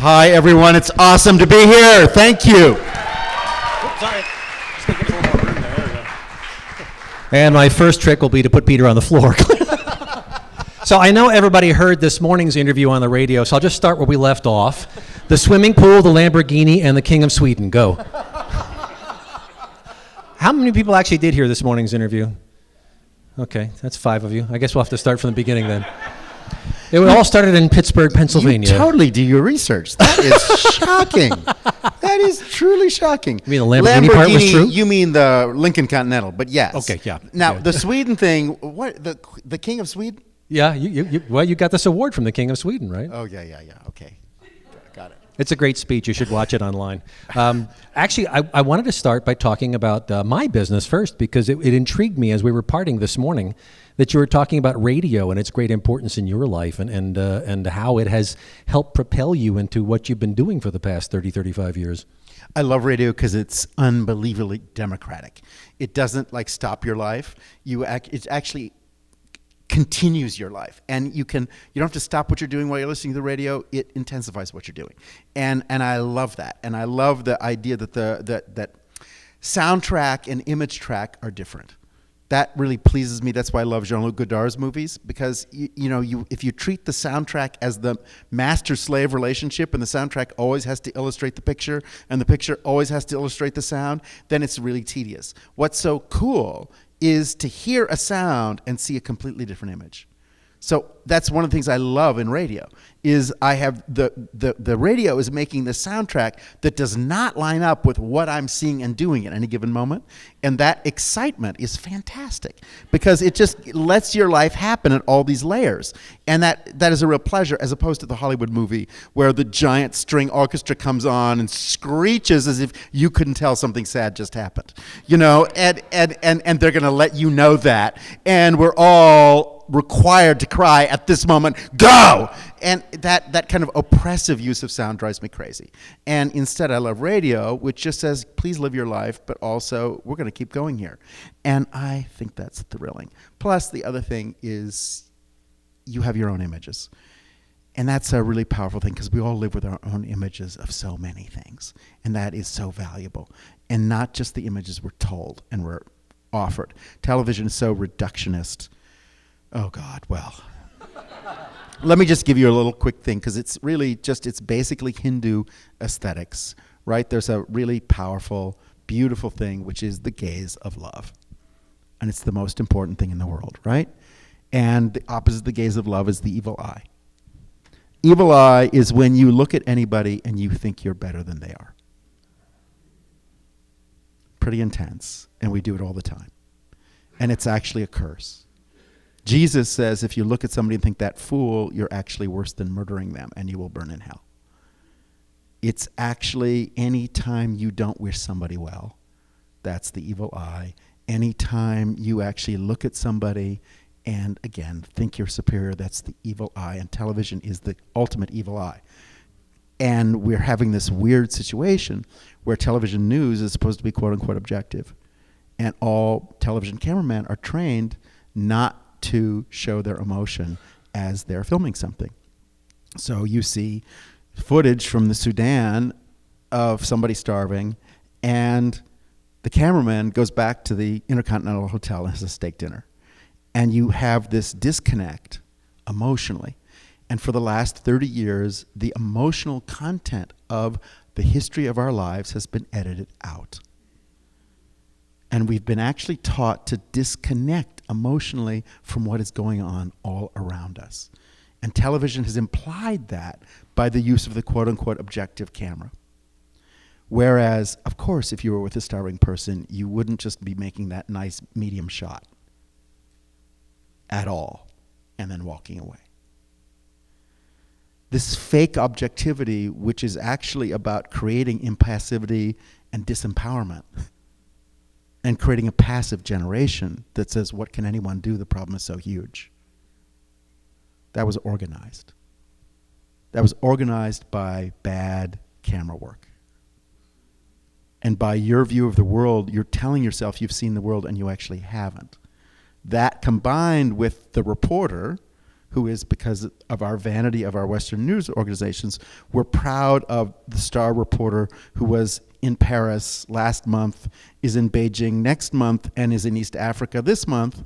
Hi, everyone. It's awesome to be here. Thank you. Oops, sorry. Just gonna get a little more room there. There we go. And my first trick will be to put Peter on the floor. So I know everybody heard this morning's interview on the radio, so I'll just start where we left off. The swimming pool, the Lamborghini, and the King of Sweden. Go. How many people actually did hear this morning's interview? Okay, that's 5 of you. I guess we'll have to start from the beginning then. It all started in Pittsburgh, Pennsylvania. You totally do your research. That is shocking. That is truly shocking. You mean the Lamborghini part was true? You mean the Lincoln Continental, but yes. Okay, yeah. Now, Yeah. the Sweden thing, what, the King of Sweden? Yeah, well, you got this award from the King of Sweden, right? Oh, yeah, okay. Got it. It's a great speech. You should watch it online. Actually, I wanted to start by talking about my business first because it intrigued me as we were parting this morning that you were talking about radio and its great importance in your life and how it has helped propel you into what you've been doing for the past 30, 35 years. I love radio because it's unbelievably democratic. It doesn't stop your life. It actually continues your life, and you don't have to stop what you're doing while you're listening to the radio. It intensifies what you're doing, and I love that, and I love the idea that that soundtrack and image track are different. That really pleases me. That's why I love Jean-Luc Godard's movies, because if you treat the soundtrack as the master-slave relationship, and the soundtrack always has to illustrate the picture, and the picture always has to illustrate the sound, then it's really tedious. What's so cool is to hear a sound and see a completely different image. So that's one of the things I love in radio, is I have the radio is making the soundtrack that does not line up with what I'm seeing and doing at any given moment. And that excitement is fantastic because it just lets your life happen at all these layers. And that is a real pleasure, as opposed to the Hollywood movie where the giant string orchestra comes on and screeches as if you couldn't tell something sad just happened. And they're going to let you know that. And we're all required to cry at this moment, go! And that kind of oppressive use of sound drives me crazy. And instead, I love radio, which just says, please live your life, but also, we're going to keep going here. And I think that's thrilling. Plus, the other thing is you have your own images. And that's a really powerful thing, because we all live with our own images of so many things. And that is so valuable. And not just the images we're told and we're offered. Television is so reductionist. Oh, God, well. Let me just give you a little quick thing, because it's really it's basically Hindu aesthetics, right? There's a really powerful, beautiful thing, which is the gaze of love. And it's the most important thing in the world, right? And the opposite of the gaze of love is the evil eye. Evil eye is when you look at anybody and you think you're better than they are. Pretty intense, and we do it all the time. And it's actually a curse. Jesus says if you look at somebody and think that fool, you're actually worse than murdering them, and you will burn in hell. It's actually any time you don't wish somebody well, that's the evil eye. Any time you actually look at somebody and, again, think you're superior, that's the evil eye. And television is the ultimate evil eye. And we're having this weird situation where television news is supposed to be quote-unquote objective. And all television cameramen are trained not to show their emotion as they're filming something. So you see footage from the Sudan of somebody starving, and the cameraman goes back to the Intercontinental Hotel and has a steak dinner. And you have this disconnect emotionally. And for the last 30 years, the emotional content of the history of our lives has been edited out. And we've been actually taught to disconnect emotionally from what is going on all around us. And television has implied that by the use of the quote-unquote objective camera. Whereas, of course, if you were with a starving person, you wouldn't just be making that nice medium shot at all and then walking away. This fake objectivity, which is actually about creating impassivity and disempowerment, and creating a passive generation that says, what can anyone do? The problem is so huge. That was organized. That was organized by bad camera work. And by your view of the world, you're telling yourself you've seen the world and you actually haven't. That combined with the reporter who is, because of our vanity of our Western news organizations, we're proud of the star reporter who was in Paris last month, is in Beijing next month, and is in East Africa this month,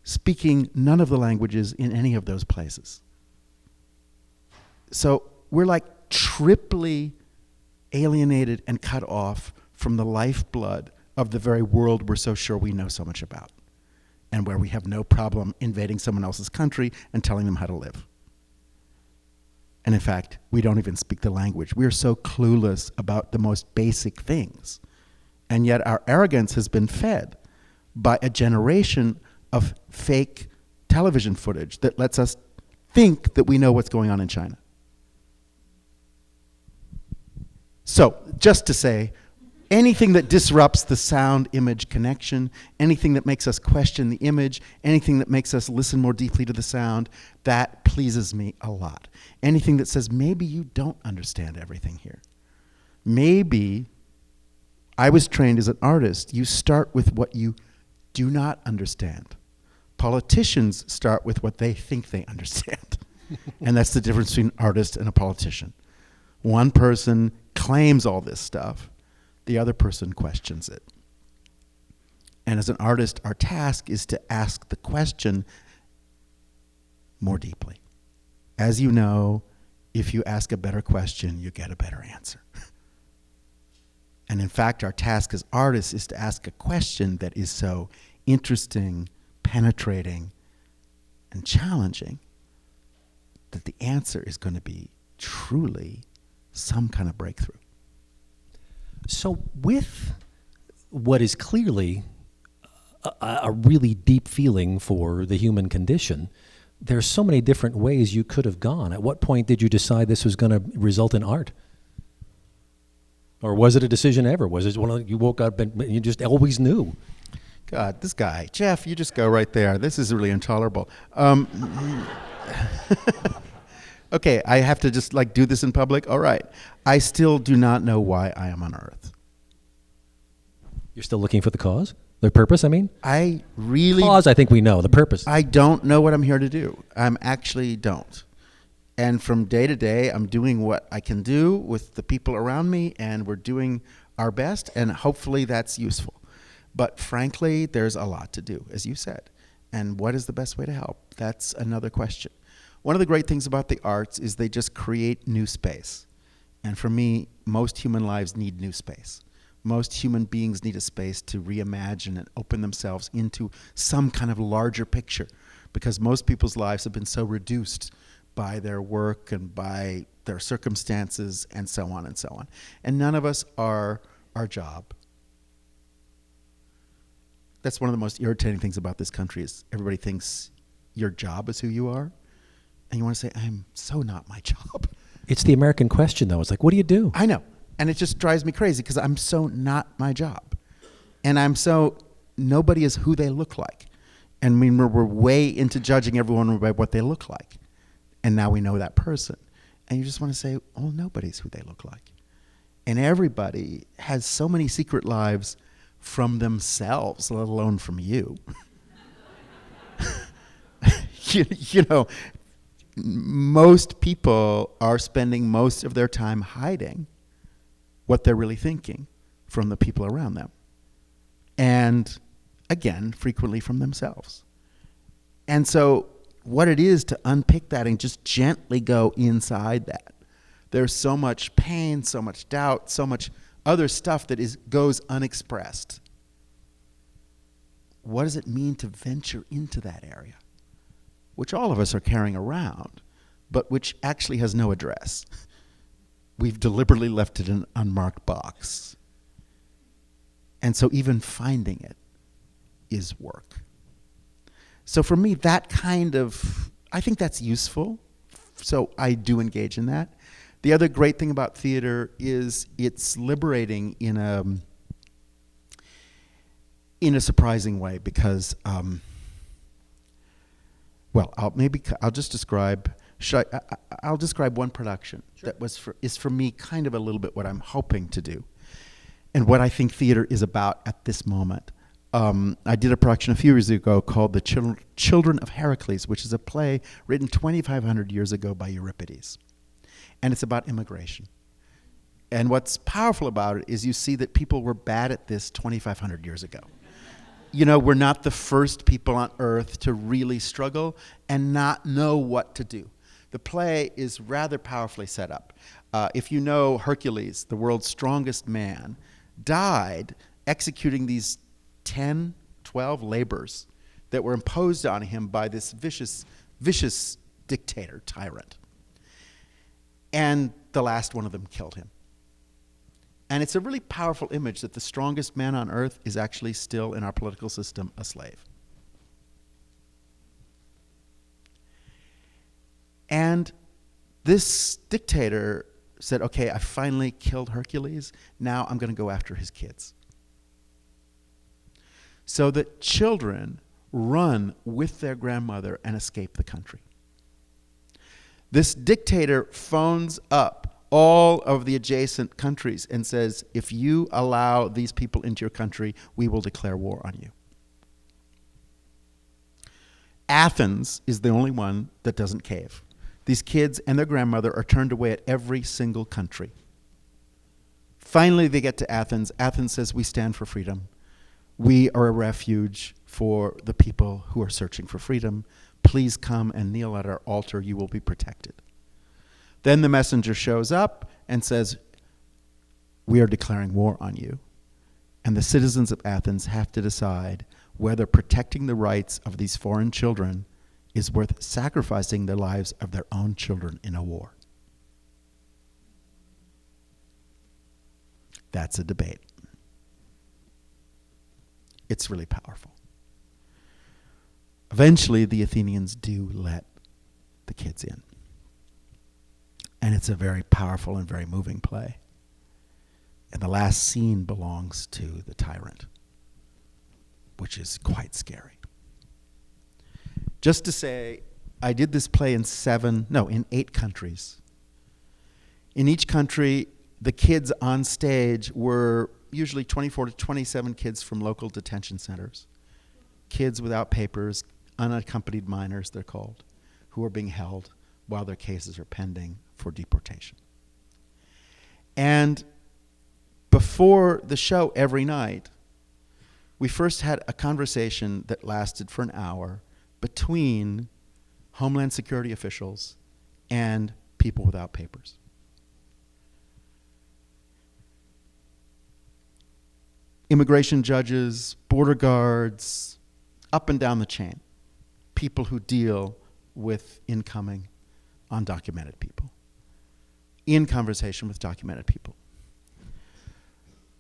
speaking none of the languages in any of those places. So we're like triply alienated and cut off from the lifeblood of the very world we're so sure we know so much about, and where we have no problem invading someone else's country and telling them how to live. And in fact, we don't even speak the language. We are so clueless about the most basic things. And yet our arrogance has been fed by a generation of fake television footage that lets us think that we know what's going on in China. So, just to say, anything that disrupts the sound-image connection, anything that makes us question the image, anything that makes us listen more deeply to the sound, that pleases me a lot. Anything that says, maybe you don't understand everything here. Maybe, I was trained as an artist, you start with what you do not understand. Politicians start with what they think they understand. And that's the difference between an artist and a politician. One person claims all this stuff, the other person questions it. And as an artist, our task is to ask the question more deeply. As you know, if you ask a better question, you get a better answer. And in fact, our task as artists is to ask a question that is so interesting, penetrating, and challenging that the answer is going to be truly some kind of breakthrough. So with what is clearly a really deep feeling for the human condition, there's so many different ways you could have gone. At what point did you decide this was going to result in art? Or was it a decision ever? Was it one of you woke up and you just always knew? God, this guy, Jeff, you just go right there. This is really intolerable. Okay, I have to just do this in public? All right. I still do not know why I am on Earth. You're still looking for the cause? The purpose, I mean? I really... Cause, I think we know. The purpose. I don't know what I'm here to do. I actually don't. And from day to day, I'm doing what I can do with the people around me, and we're doing our best, and hopefully that's useful. But frankly, there's a lot to do, as you said. And what is the best way to help? That's another question. One of the great things about the arts is they just create new space. And for me, most human lives need new space. Most human beings need a space to reimagine and open themselves into some kind of larger picture, because most people's lives have been so reduced by their work and by their circumstances and so on and so on. And none of us are our job. That's one of the most irritating things about this country is everybody thinks your job is who you are. And you want to say, I'm so not my job. It's the American question, though. It's like, what do you do? I know. And it just drives me crazy because I'm so not my job. And I'm so, nobody is who they look like. And we're way into judging everyone by what they look like. And now we know that person. And you just want to say, oh, nobody's who they look like. And everybody has so many secret lives from themselves, let alone from you. you know, most people are spending most of their time hiding what they're really thinking from the people around them. And again, frequently from themselves. And so what it is to unpick that and just gently go inside that. There's so much pain, so much doubt, so much other stuff that goes unexpressed. What does it mean to venture into that area? Which all of us are carrying around, but which actually has no address. We've deliberately left it in an unmarked box. And so even finding it is work. So for me, that I think that's useful. So I do engage in that. The other great thing about theater is it's liberating in a surprising way because, I'll just describe. I'll describe one production that is for me kind of a little bit what I'm hoping to do, and what I think theater is about at this moment. I did a production a few years ago called The Children of Heracles, which is a play written 2,500 years ago by Euripides. And it's about immigration. And what's powerful about it is you see that people were bad at this 2,500 years ago. You know, we're not the first people on earth to really struggle and not know what to do. The play is rather powerfully set up. If you know Hercules, the world's strongest man, died executing these 10, 12 labors that were imposed on him by this vicious dictator, tyrant. And the last one of them killed him. And it's a really powerful image that the strongest man on earth is actually still in our political system a slave. And this dictator said, okay, I finally killed Hercules. Now I'm going to go after his kids. So that children run with their grandmother and escape the country. This dictator phones up all of the adjacent countries and says, if you allow these people into your country, we will declare war on you. Athens is the only one that doesn't cave. These kids and their grandmother are turned away at every single country. Finally, they get to Athens. Athens says, we stand for freedom. We are a refuge for the people who are searching for freedom. Please come and kneel at our altar. You will be protected. Then the messenger shows up and says, we are declaring war on you. And the citizens of Athens have to decide whether protecting the rights of these foreign children is worth sacrificing the lives of their own children in a war. That's a debate. It's really powerful. Eventually, the Athenians do let the kids in. And it's a very powerful and very moving play. And the last scene belongs to the tyrant, which is quite scary. Just to say, I did this play in 8 countries. In each country, the kids on stage were usually 24 to 27 kids from local detention centers. Kids without papers, unaccompanied minors, they're called, who are being held while their cases are pending for deportation. And before the show every night, we first had a conversation that lasted for an hour between Homeland Security officials and people without papers. Immigration judges, border guards, up and down the chain, people who deal with incoming undocumented people, in conversation with documented people.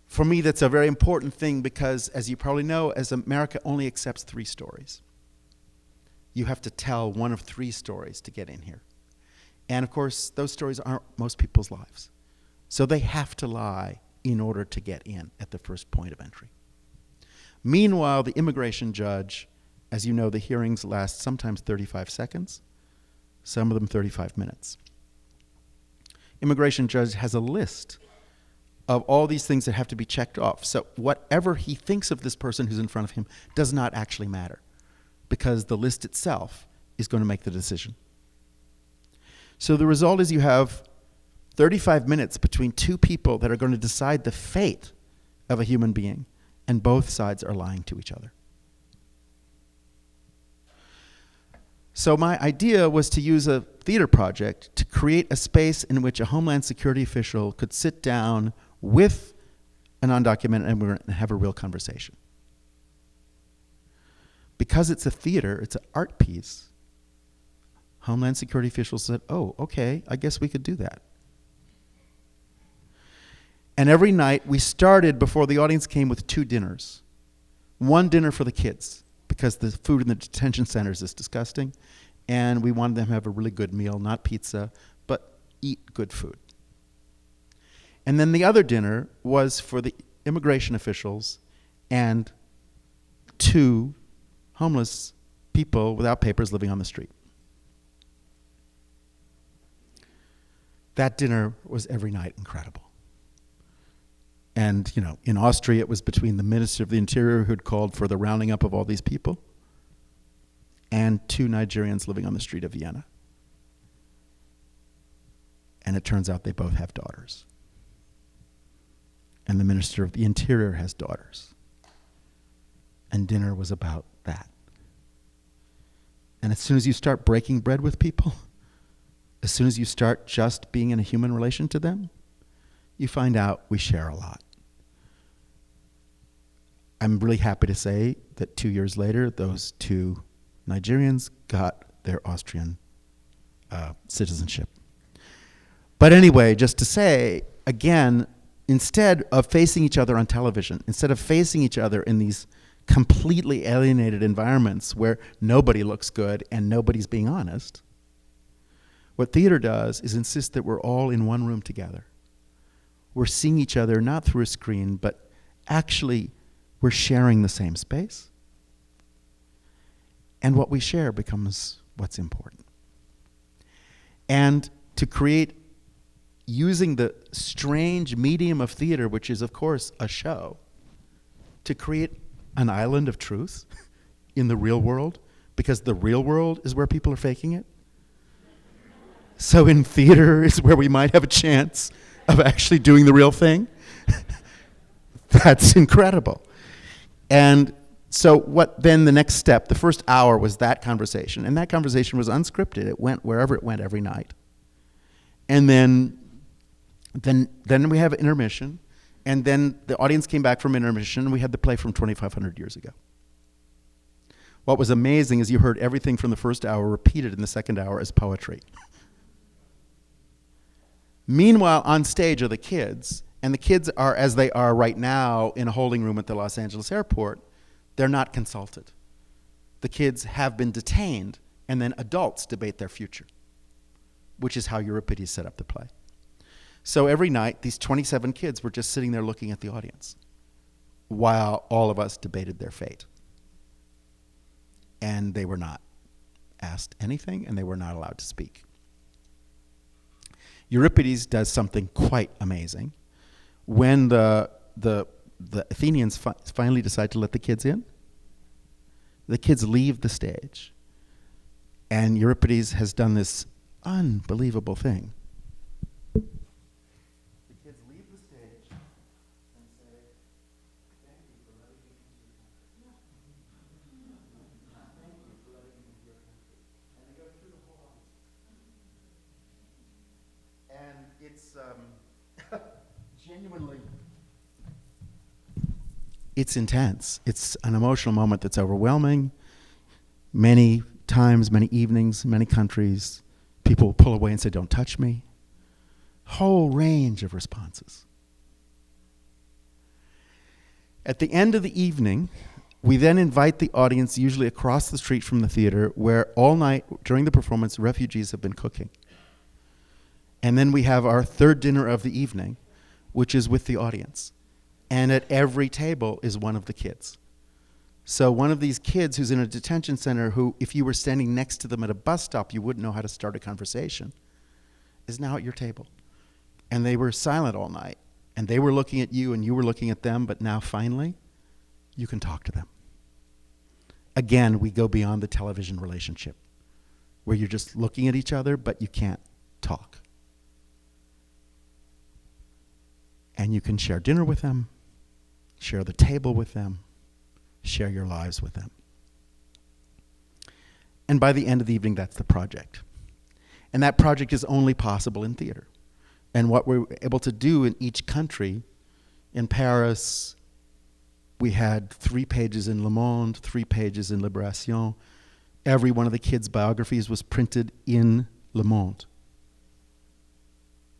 For me, that's a very important thing because, as you probably know, as America only accepts 3 stories. You have to tell one of 3 stories to get in here. And of course, those stories aren't most people's lives. So they have to lie in order to get in at the first point of entry. Meanwhile, the immigration judge, as you know, the hearings last sometimes 35 seconds, some of them 35 minutes. Immigration judge has a list of all these things that have to be checked off. So whatever he thinks of this person who's in front of him does not actually matter, because the list itself is going to make the decision. So the result is you have 35 minutes between 2 people that are going to decide the fate of a human being, and both sides are lying to each other. So my idea was to use a theater project to create a space in which a Homeland Security official could sit down with an undocumented immigrant and have a real conversation. Because it's a theater, it's an art piece, Homeland Security officials said, oh, okay, I guess we could do that. And every night we started before the audience came with 2 dinners. One dinner for the kids, because the food in the detention centers is disgusting, and we wanted them to have a really good meal, not pizza, but eat good food. And then the other dinner was for the immigration officials and 2 homeless people without papers living on the street. That dinner was every night incredible. And And, in Austria, it was between the Minister of the Interior, who'd called for the rounding up of all these people, and 2 Nigerians living on the street of Vienna. And it turns out they both have daughters. And the Minister of the Interior has daughters. And dinner was about that. And as soon as you start breaking bread with people, as soon as you start just being in a human relation to them, you find out we share a lot. I'm really happy to say that 2 years later, those 2 Nigerians got their Austrian citizenship. But anyway, just to say, again, instead of facing each other on television, instead of facing each other in these completely alienated environments where nobody looks good and nobody's being honest, what theater does is insist that we're all in one room together. We're seeing each other not through a screen, but actually we're sharing the same space. And what we share becomes what's important. And to create, using the strange medium of theater, which is, of course, a show, to create an island of truth in the real world, because the real world is where people are faking it. So in theater is where we might have a chance of actually doing the real thing. That's incredible. And so what then the next step, the first hour was that conversation. And that conversation was unscripted. It went wherever it went every night. And then we have intermission. And then the audience came back from intermission, and we had the play from 2,500 years ago. What was amazing is you heard everything from the first hour repeated in the second hour as poetry. Meanwhile, on stage are the kids, and the kids are as they are right now in a holding room at the Los Angeles airport. They're not consulted. The kids have been detained, and then adults debate their future, which is how Euripides set up the play. So every night, these 27 kids were just sitting there looking at the audience while all of us debated their fate. And they were not asked anything, and they were not allowed to speak. Euripides does something quite amazing. When the Athenians finally decide to let the kids in, the kids leave the stage. And Euripides has done this unbelievable thing. The kids leave the stage and say, "Thank you for letting me into your country." Thank you for letting me into your country. And they go through the whole audience. And it's genuinely, it's intense. It's an emotional moment that's overwhelming. Many times, many evenings, many countries, people will pull away and say, "Don't touch me." Whole range of responses. At the end of the evening, we then invite the audience, usually across the street from the theater, where all night during the performance, refugees have been cooking. And then we have our third dinner of the evening, which is with the audience. And at every table is one of the kids. So one of these kids who's in a detention center who, if you were standing next to them at a bus stop, you wouldn't know how to start a conversation, is now at your table. And they were silent all night. And they were looking at you and you were looking at them, but now finally, you can talk to them. Again, we go beyond the television relationship, where you're just looking at each other, but you can't talk. And you can share dinner with them, share the table with them, share your lives with them. And by the end of the evening, that's the project. And that project is only possible in theater. And what we're able to do in each country, in Paris, we had 3 pages in Le Monde, 3 pages in Libération. Every one of the kids' biographies was printed in Le Monde.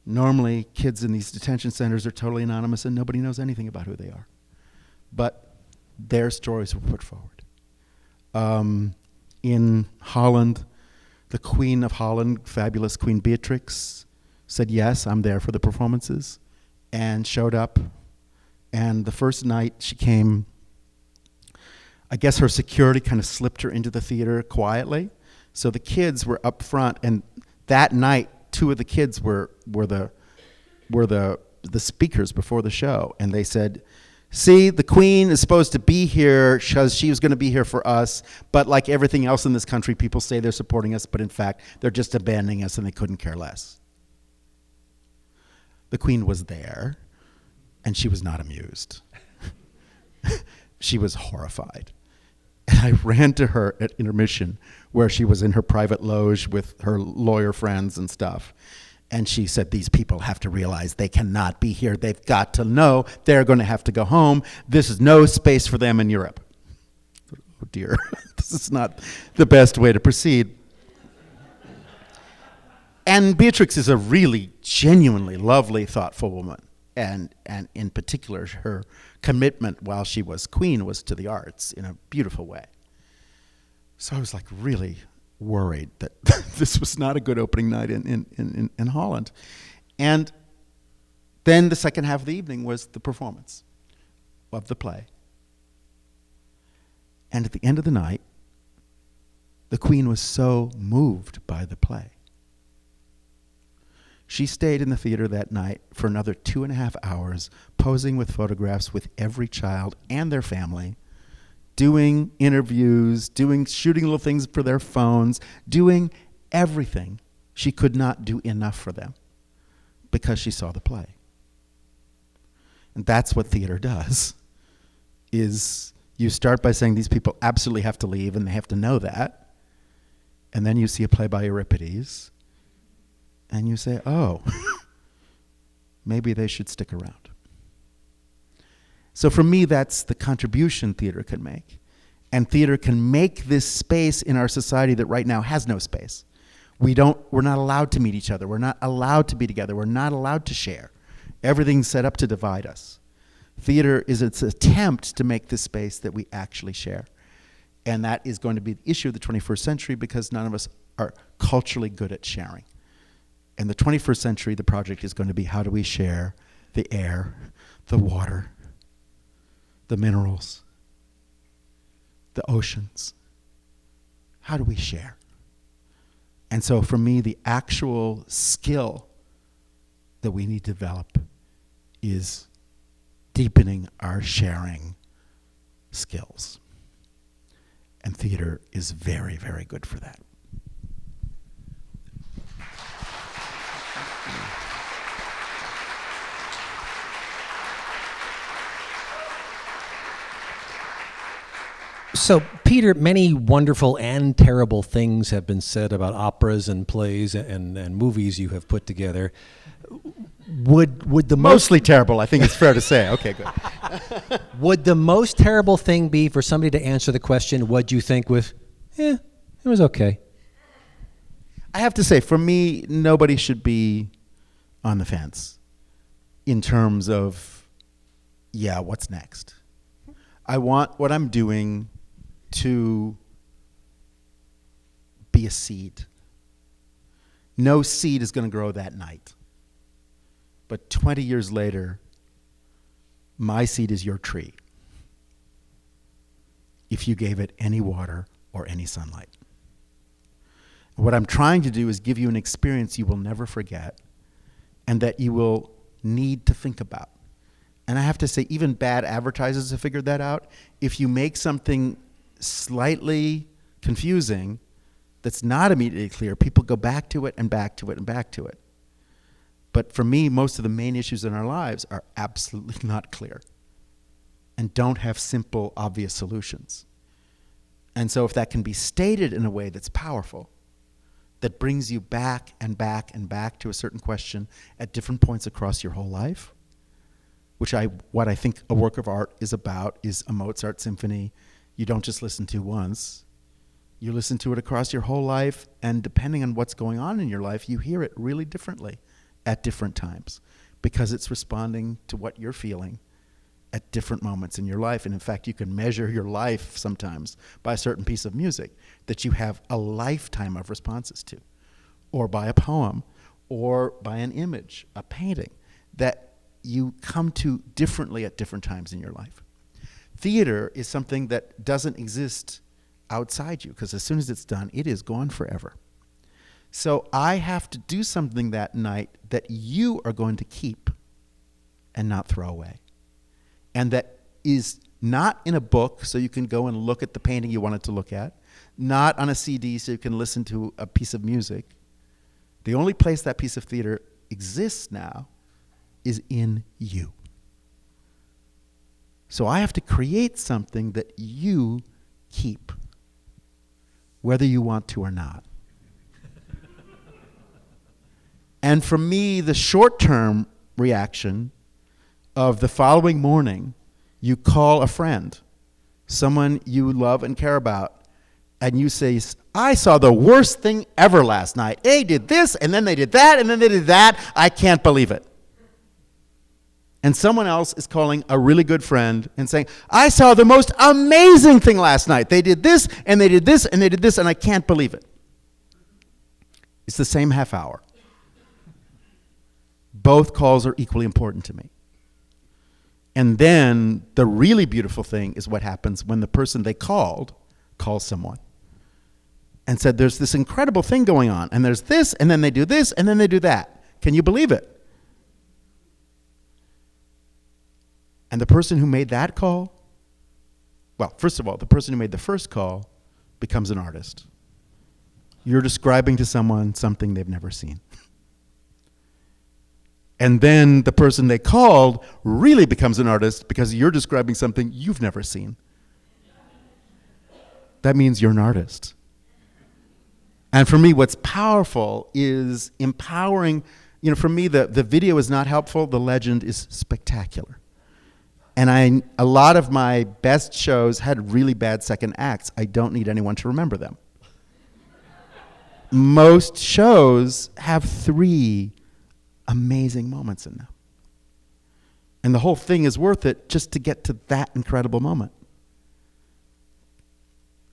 Normally, kids in these detention centers are totally anonymous and nobody knows anything about who they are. But their stories were put forward. In Holland, the Queen of Holland, fabulous Queen Beatrix, said, "Yes, I'm there for the performances," and showed up. And the first night she came, I guess her security kind of slipped her into the theater quietly. So the kids were up front, and that night, 2 of the kids were the the speakers before the show, and they said, see, the Queen is supposed to be here because she was going to be here for us, but like everything else in this country, people say they're supporting us, but in fact, they're just abandoning us and they couldn't care less. The Queen was there, and she was not amused. She was horrified. And I ran to her at intermission, where she was in her private loge with her lawyer friends and stuff. And she said, these people have to realize they cannot be here. They've got to know they're going to have to go home. This is no space for them in Europe. Oh dear, this is not the best way to proceed. And Beatrix is a really genuinely lovely, thoughtful woman. And in particular, her commitment while she was queen was to the arts in a beautiful way. So I was like really worried that this was not a good opening night in Holland. And then the second half of the evening was the performance of the play. And at the end of the night, the Queen was so moved by the play. She stayed in the theater that night for another 2.5 hours, posing with photographs with every child and their family, doing interviews, shooting little things for their phones, doing everything. She could not do enough for them because she saw the play. And that's what theater does, is you start by saying these people absolutely have to leave and they have to know that. And then you see a play by Euripides and you say, oh, maybe they should stick around. So for me, that's the contribution theater can make. And theater can make this space in our society that right now has no space. We're not allowed to meet each other. We're not allowed to be together. We're not allowed to share. Everything's set up to divide us. Theater is its attempt to make this space that we actually share. And that is going to be the issue of the 21st century because none of us are culturally good at sharing. In the 21st century, the project is going to be how do we share the air, the water, the minerals, the oceans. How do we share? And so for me, the actual skill that we need to develop is deepening our sharing skills. And theater is very, very good for that. So, Peter, many wonderful and terrible things have been said about operas and plays and movies you have put together. Would the Mostly terrible, I think it's fair to say. Okay, good. Would the most terrible thing be for somebody to answer the question, what'd you think with, it was okay? I have to say, for me, nobody should be on the fence in terms of, what's next? I want what I'm doing to be a seed. No seed is going to grow that night. But 20 years later, my seed is your tree if you gave it any water or any sunlight. What I'm trying to do is give you an experience you will never forget and that you will need to think about. And I have to say, even bad advertisers have figured that out. If you make something slightly confusing that's not immediately clear, people go back to it and back to it and back to it. But for me, most of the main issues in our lives are absolutely not clear and don't have simple, obvious solutions. And so if that can be stated in a way that's powerful, that brings you back and back and back to a certain question at different points across your whole life, what I think a work of art is about is a Mozart symphony you don't just listen to once. You listen to it across your whole life, and depending on what's going on in your life, you hear it really differently at different times because it's responding to what you're feeling at different moments in your life. And in fact, you can measure your life sometimes by a certain piece of music that you have a lifetime of responses to, or by a poem, or by an image, a painting, that you come to differently at different times in your life. Theater is something that doesn't exist outside you, because as soon as it's done, it is gone forever. So I have to do something that night that you are going to keep and not throw away. And that is not in a book so you can go and look at the painting you wanted to look at, not on a CD so you can listen to a piece of music. The only place that piece of theater exists now is in you. So I have to create something that you keep, whether you want to or not. And for me, the short-term reaction of the following morning, you call a friend, someone you love and care about, and you say, I saw the worst thing ever last night. They did this, and then they did that, and then they did that. I can't believe it. And someone else is calling a really good friend and saying, I saw the most amazing thing last night. They did this, and they did this, and they did this, and I can't believe it. It's the same half hour. Both calls are equally important to me. And then the really beautiful thing is what happens when the person they called calls someone and said, there's this incredible thing going on, and there's this, and then they do this, and then they do that. Can you believe it? And the person who made that call, well, first of all, the person who made the first call becomes an artist. You're describing to someone something they've never seen. And then the person they called really becomes an artist because you're describing something you've never seen. That means you're an artist. And for me, what's powerful is empowering. For me, the video is not helpful. The legend is spectacular. And a lot of my best shows had really bad second acts. I don't need anyone to remember them. Most shows have 3 amazing moments in them. And the whole thing is worth it just to get to that incredible moment.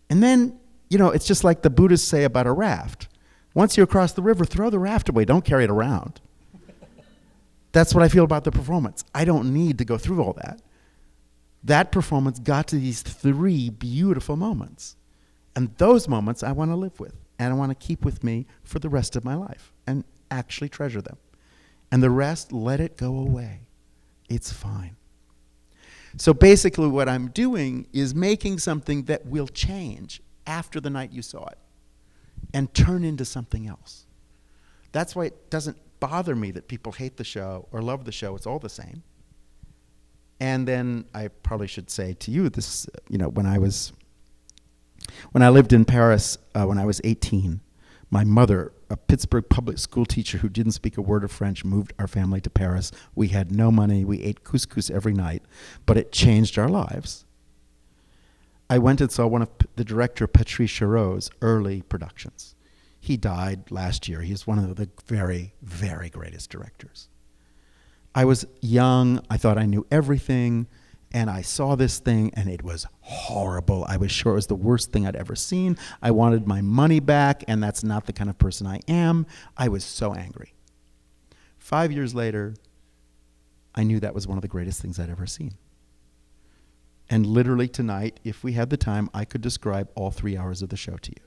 And then, it's just like the Buddhists say about a raft. Once you're across the river, throw the raft away. Don't carry it around. That's what I feel about the performance. I don't need to go through all that. That performance got to these 3 beautiful moments. And those moments I want to live with. And I want to keep with me for the rest of my life and actually treasure them. And the rest, let it go away. It's fine. So basically what I'm doing is making something that will change after the night you saw it and turn into something else. That's why it doesn't bother me that people hate the show or love the show. It's all the same. And then I probably should say to you this, when I lived in Paris when I was 18, my mother, a Pittsburgh public school teacher who didn't speak a word of French, moved our family to Paris. We had no money. We ate couscous every night, but it changed our lives. I went and saw one of the director, Patrice Chéreau's early productions. He died last year. He's one of the very, very greatest directors. I was young. I thought I knew everything. And I saw this thing, and it was horrible. I was sure it was the worst thing I'd ever seen. I wanted my money back, and that's not the kind of person I am. I was so angry. 5 years later, I knew that was one of the greatest things I'd ever seen. And literally tonight, if we had the time, I could describe all 3 hours of the show to you.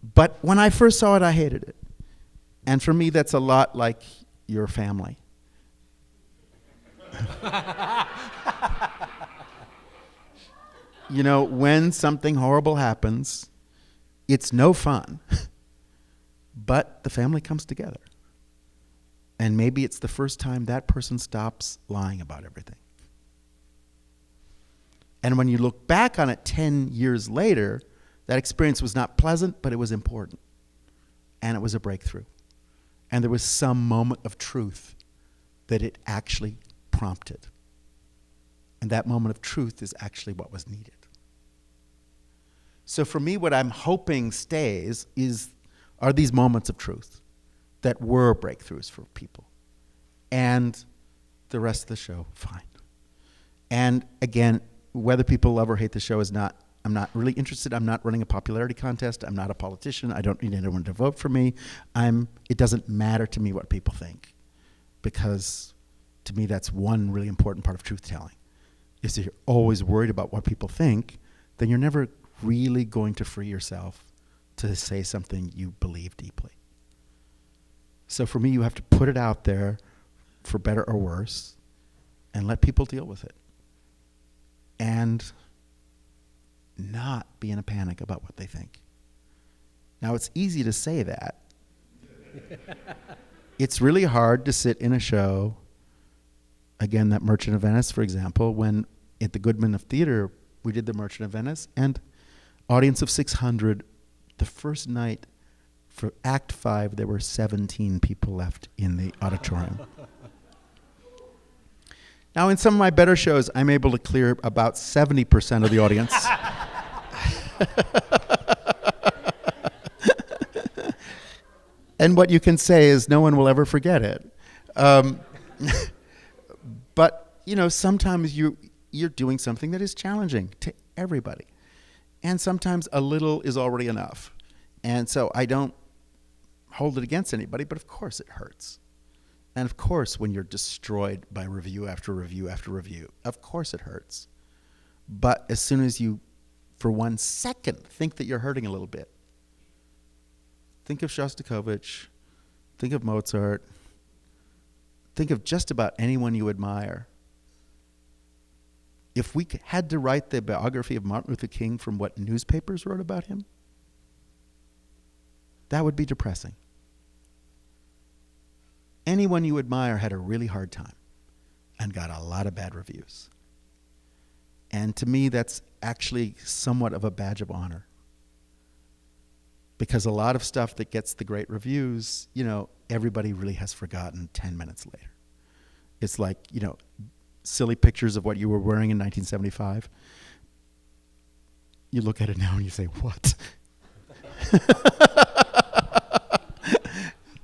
But when I first saw it, I hated it. And for me, that's a lot like your family. When something horrible happens, it's no fun, but the family comes together. And maybe it's the first time that person stops lying about everything. And when you look back on it 10 years later, that experience was not pleasant, but it was important. And it was a breakthrough. And there was some moment of truth that it actually prompted. And that moment of truth is actually what was needed. So for me, what I'm hoping stays are these moments of truth that were breakthroughs for people. And the rest of the show, fine. And again, whether people love or hate the show I'm not really interested. I'm not running a popularity contest. I'm not a politician. I don't need anyone to vote for me. It doesn't matter to me what people think, because to me that's one really important part of truth-telling. Is if you're always worried about what people think, then you're never really going to free yourself to say something you believe deeply. So for me, you have to put it out there for better or worse, and let people deal with it. And not be in a panic about what they think. Now, it's easy to say that. It's really hard to sit in a show, again, that Merchant of Venice, for example, when at the Goodman of Theater, we did the Merchant of Venice, and audience of 600, the first night for Act 5, there were 17 people left in the auditorium. Now, in some of my better shows, I'm able to clear about 70% of the audience. And what you can say is no one will ever forget it. But, you know, sometimes you're doing something that is challenging to everybody. And sometimes a little is already enough. And so I don't hold it against anybody, but of course it hurts. And of course, when you're destroyed by review after review after review, of course it hurts. But as soon as you, for 1 second, think that you're hurting a little bit, think of Shostakovich, think of Mozart, think of just about anyone you admire. If we had to write the biography of Martin Luther King from what newspapers wrote about him, that would be depressing. Anyone you admire had a really hard time and got a lot of bad reviews. And to me, that's actually somewhat of a badge of honor. Because a lot of stuff that gets the great reviews, you know, everybody really has forgotten 10 minutes later. It's like, you know, silly pictures of what you were wearing in 1975. You look at it now and you say, what?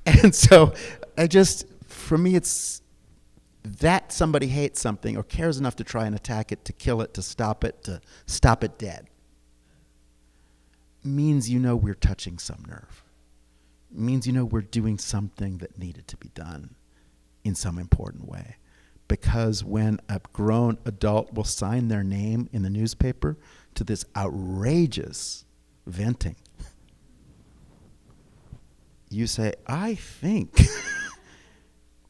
And so for me, it's that somebody hates something or cares enough to try and attack it, to kill it, to stop it dead, means you know we're touching some nerve. Means you know we're doing something that needed to be done in some important way. Because when a grown adult will sign their name in the newspaper to this outrageous venting, you say, I think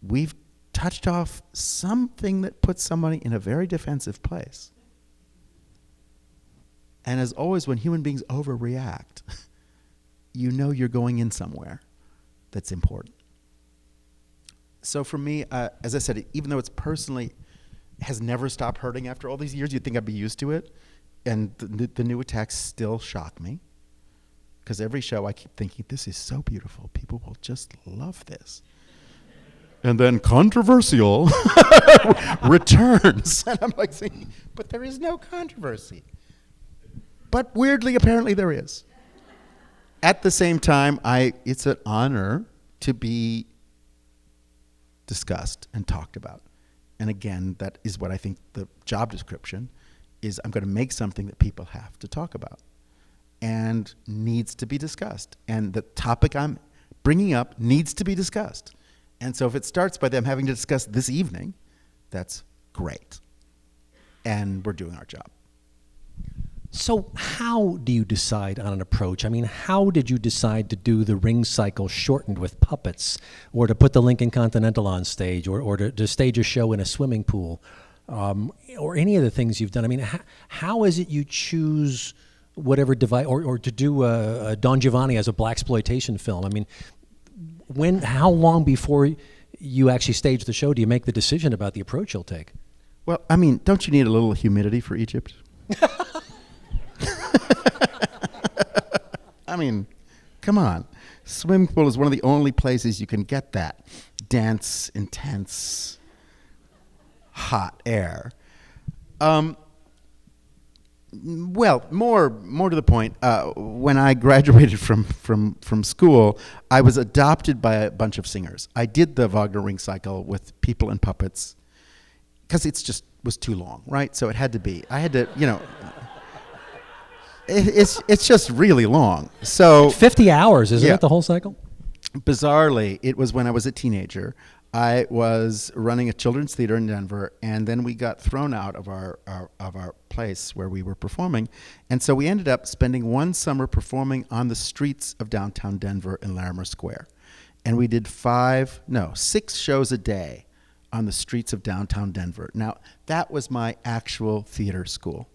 we've touched off something that puts somebody in a very defensive place. And as always, when human beings overreact, you know you're going in somewhere that's important. So for me, as I said, even though it's personally has never stopped hurting after all these years, you'd think I'd be used to it. And the new attacks still shock me. Because every show I keep thinking, this is so beautiful. People will just love this. And then controversial returns. And I'm like saying, but there is no controversy. But weirdly, apparently there is. At the same time, it's an honor to be discussed and talked about. And again, that is what I think the job description is. I'm going to make something that people have to talk about and needs to be discussed. And the topic I'm bringing up needs to be discussed. And so if it starts by them having to discuss this evening, that's great. And we're doing our job. So how do you decide on an approach? I mean, how did you decide to do the ring cycle shortened with puppets, or to put the Lincoln Continental on stage, or to stage a show in a swimming pool, or any of the things you've done? I mean, how is it you choose whatever device, or to do a Don Giovanni as a blaxploitation film? I mean, how long before you actually stage the show do you make the decision about the approach you'll take? Well, I mean, don't you need a little humidity for Egypt? I mean, come on. Swimming pool is one of the only places you can get that dense, intense, hot air. Well, more to the point, when I graduated from school, I was adopted by a bunch of singers. I did the Wagner ring cycle with people and puppets because it's just was too long, right? So it had to be. I had to, you know. It's just really long. So 50 hours, isn't it, the whole cycle? Bizarrely, it was when I was a teenager. I was running a children's theater in Denver, and then we got thrown out of our place where we were performing. And so we ended up spending one summer performing on the streets of downtown Denver in Larimer Square. And we did 6 shows a day on the streets of downtown Denver. Now, that was my actual theater school.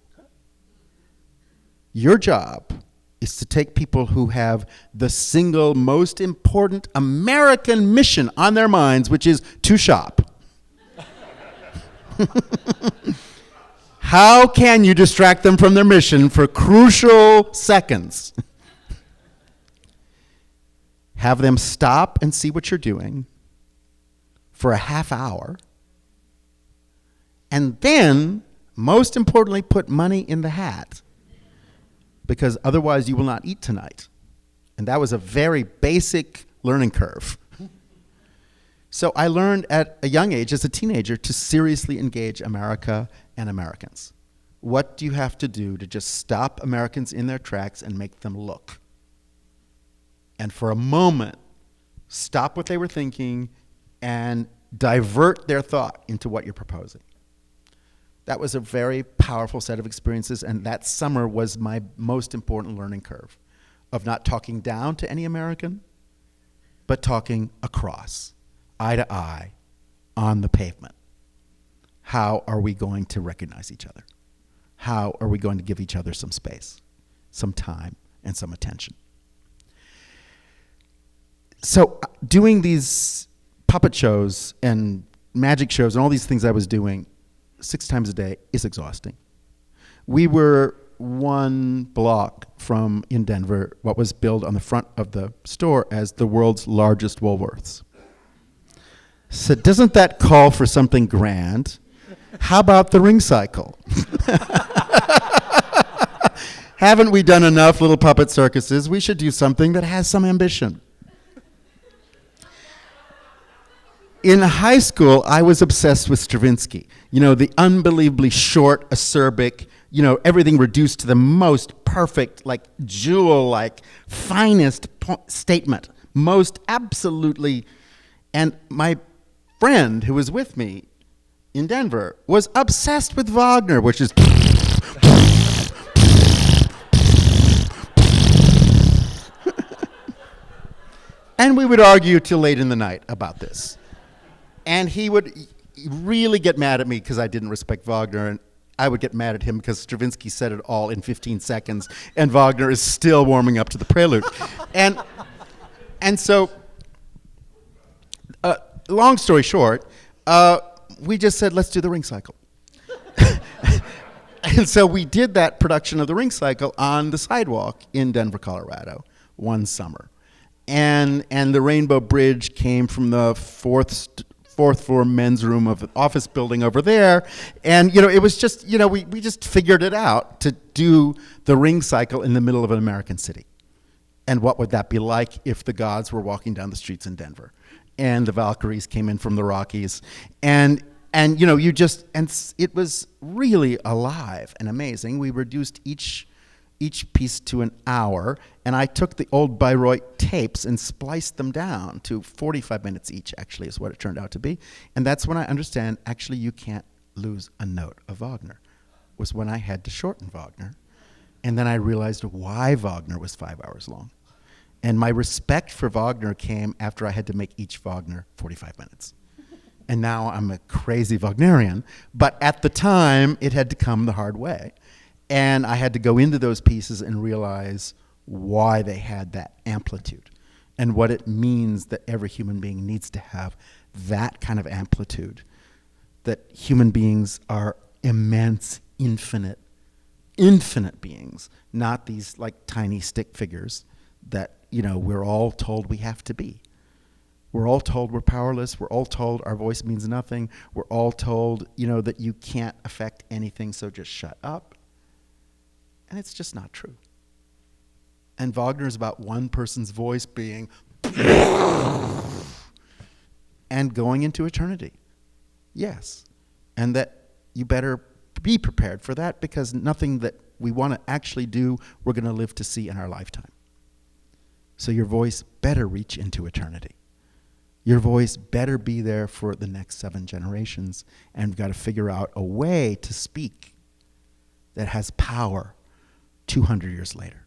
Your job is to take people who have the single most important American mission on their minds, which is to shop. How can you distract them from their mission for crucial seconds? Have them stop and see what you're doing for a half hour, and then, most importantly, put money in the hat, because otherwise you will not eat tonight. And that was a very basic learning curve. So I learned at a young age, as a teenager, to seriously engage America and Americans. What do you have to do to just stop Americans in their tracks and make them look? And for a moment, stop what they were thinking and divert their thought into what you're proposing. That was a very powerful set of experiences, and that summer was my most important learning curve of not talking down to any American, but talking across, eye to eye, on the pavement. How are we going to recognize each other? How are we going to give each other some space, some time, and some attention? So doing these puppet shows and magic shows and all these things I was doing 6 times a day is exhausting. We were one block from, in Denver, what was billed on the front of the store as the world's largest Woolworths. So doesn't that call for something grand? How about the ring cycle? Haven't we done enough little puppet circuses? We should do something that has some ambition. In high school, I was obsessed with Stravinsky. You know, the unbelievably short, acerbic, you know, everything reduced to the most perfect, like jewel-like, finest statement. Most absolutely. And my friend who was with me in Denver was obsessed with Wagner, which is and we would argue till late in the night about this. And he would really get mad at me because I didn't respect Wagner, and I would get mad at him because Stravinsky said it all in 15 seconds, and Wagner is still warming up to the prelude. and so, long story short, we just said, let's do the ring cycle. And so we did that production of the ring cycle on the sidewalk in Denver, Colorado, one summer. And the Rainbow Bridge came from the fourth floor men's room of an office building over there. And, you know, it was just, you know, we just figured it out to do the ring cycle in the middle of an American city. And what would that be like if the gods were walking down the streets in Denver and the Valkyries came in from the Rockies? And you know, it was really alive and amazing. We reduced each piece to an hour, and I took the old Bayreuth tapes and spliced them down to 45 minutes each, actually, is what it turned out to be. And that's when I understand, actually, you can't lose a note of Wagner, was when I had to shorten Wagner. And then I realized why Wagner was 5 hours long. And my respect for Wagner came after I had to make each Wagner 45 minutes. And now I'm a crazy Wagnerian, but at the time, it had to come the hard way. And I had to go into those pieces and realize why they had that amplitude and what it means that every human being needs to have that kind of amplitude, that human beings are immense, infinite beings, not these like tiny stick figures that, you know, we're all told we have to be. We're all told we're powerless. We're all told our voice means nothing. We're all told, you know, that you can't affect anything, so just shut up. And it's just not true. And Wagner is about one person's voice being and going into eternity. Yes. And that you better be prepared for that, because nothing that we want to actually do, we're going to live to see in our lifetime. So your voice better reach into eternity. Your voice better be there for the next 7 generations, and we've got to figure out a way to speak that has power 200 years later.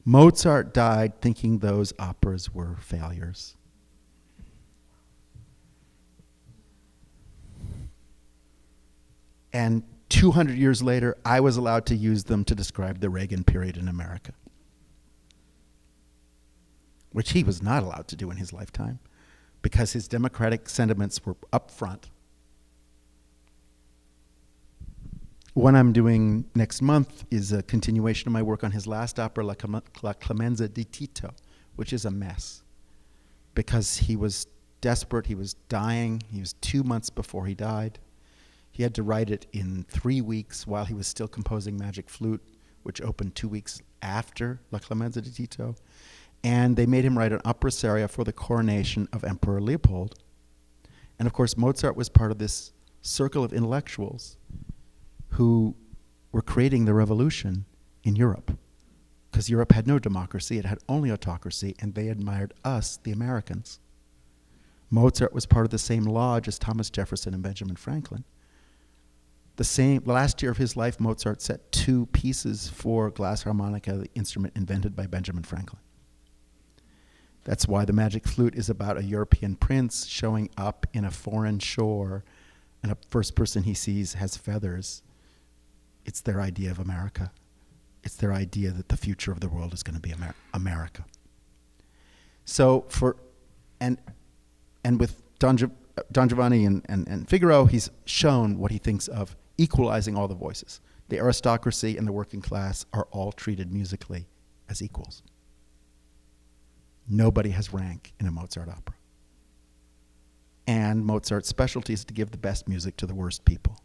Mozart died thinking those operas were failures. And 200 years later, I was allowed to use them to describe the Reagan period in America, which he was not allowed to do in his lifetime because his democratic sentiments were up front. What I'm doing next month is a continuation of my work on his last opera, La Clemenza di Tito, which is a mess because he was desperate, he was dying, he was 2 months before he died. He had to write it in 3 weeks while he was still composing Magic Flute, which opened 2 weeks after La Clemenza di Tito. And they made him write an opera seria for the coronation of Emperor Leopold. And of course, Mozart was part of this circle of intellectuals who were creating the revolution in Europe. Because Europe had no democracy, it had only autocracy, and they admired us, the Americans. Mozart was part of the same lodge as Thomas Jefferson and Benjamin Franklin. The last year of his life, Mozart set 2 pieces for glass harmonica, the instrument invented by Benjamin Franklin. That's why the Magic Flute is about a European prince showing up in a foreign shore, and the first person he sees has feathers. It's their idea of America. It's their idea that the future of the world is going to be America. So with Don Giovanni and Figaro, he's shown what he thinks of equalizing all the voices. The aristocracy and the working class are all treated musically as equals. Nobody has rank in a Mozart opera. And Mozart's specialty is to give the best music to the worst people,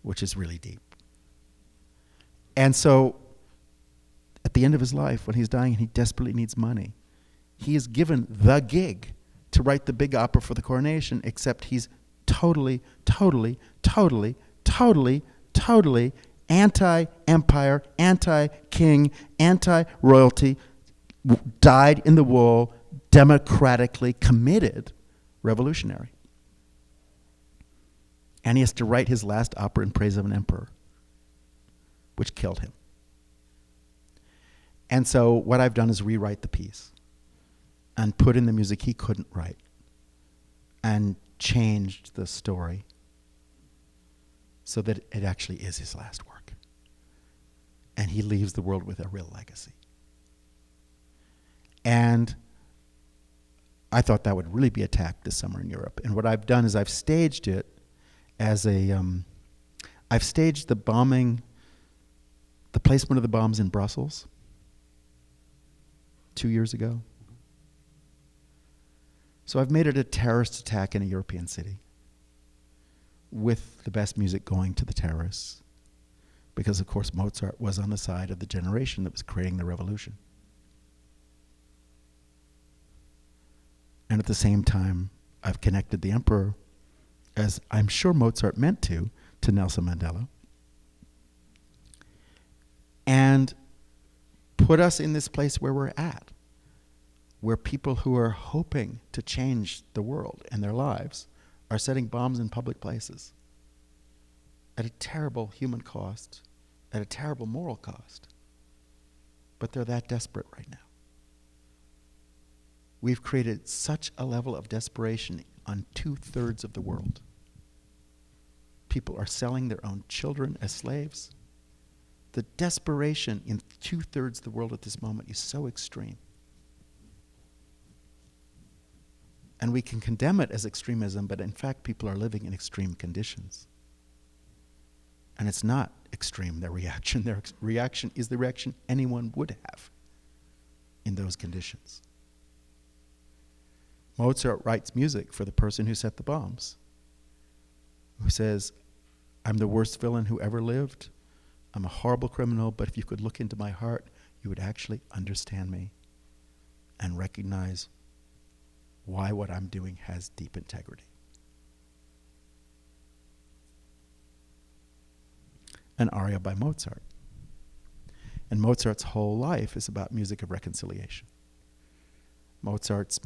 which is really deep. And so, at the end of his life, when he's dying and he desperately needs money, he is given the gig to write the big opera for the coronation, except he's totally anti-empire, anti-king, anti-royalty, dyed-in-the-wool, democratically committed revolutionary. And he has to write his last opera in praise of an emperor, which killed him. And so what I've done is rewrite the piece and put in the music he couldn't write and changed the story so that it actually is his last work. And he leaves the world with a real legacy. And I thought that would really be attacked this summer in Europe. And what I've done is I've staged it as I've staged the placement of the bombs in Brussels 2 years ago. So I've made it a terrorist attack in a European city with the best music going to the terrorists. Because, of course, Mozart was on the side of the generation that was creating the revolution. And at the same time, I've connected the emperor, as I'm sure Mozart meant to Nelson Mandela, and put us in this place where we're at, where people who are hoping to change the world and their lives are setting bombs in public places at a terrible human cost, at a terrible moral cost. But they're that desperate right now. We've created such a level of desperation on 2/3 of the world. People are selling their own children as slaves. The desperation in 2/3 of the world at this moment is so extreme. And we can condemn it as extremism, but in fact people are living in extreme conditions. And it's not extreme, their reaction. Their reaction is the reaction anyone would have in those conditions. Mozart writes music for the person who set the bombs, who says, I'm the worst villain who ever lived. I'm a horrible criminal, but if you could look into my heart, you would actually understand me and recognize why what I'm doing has deep integrity. An aria by Mozart. And Mozart's whole life is about music of reconciliation. Mozart's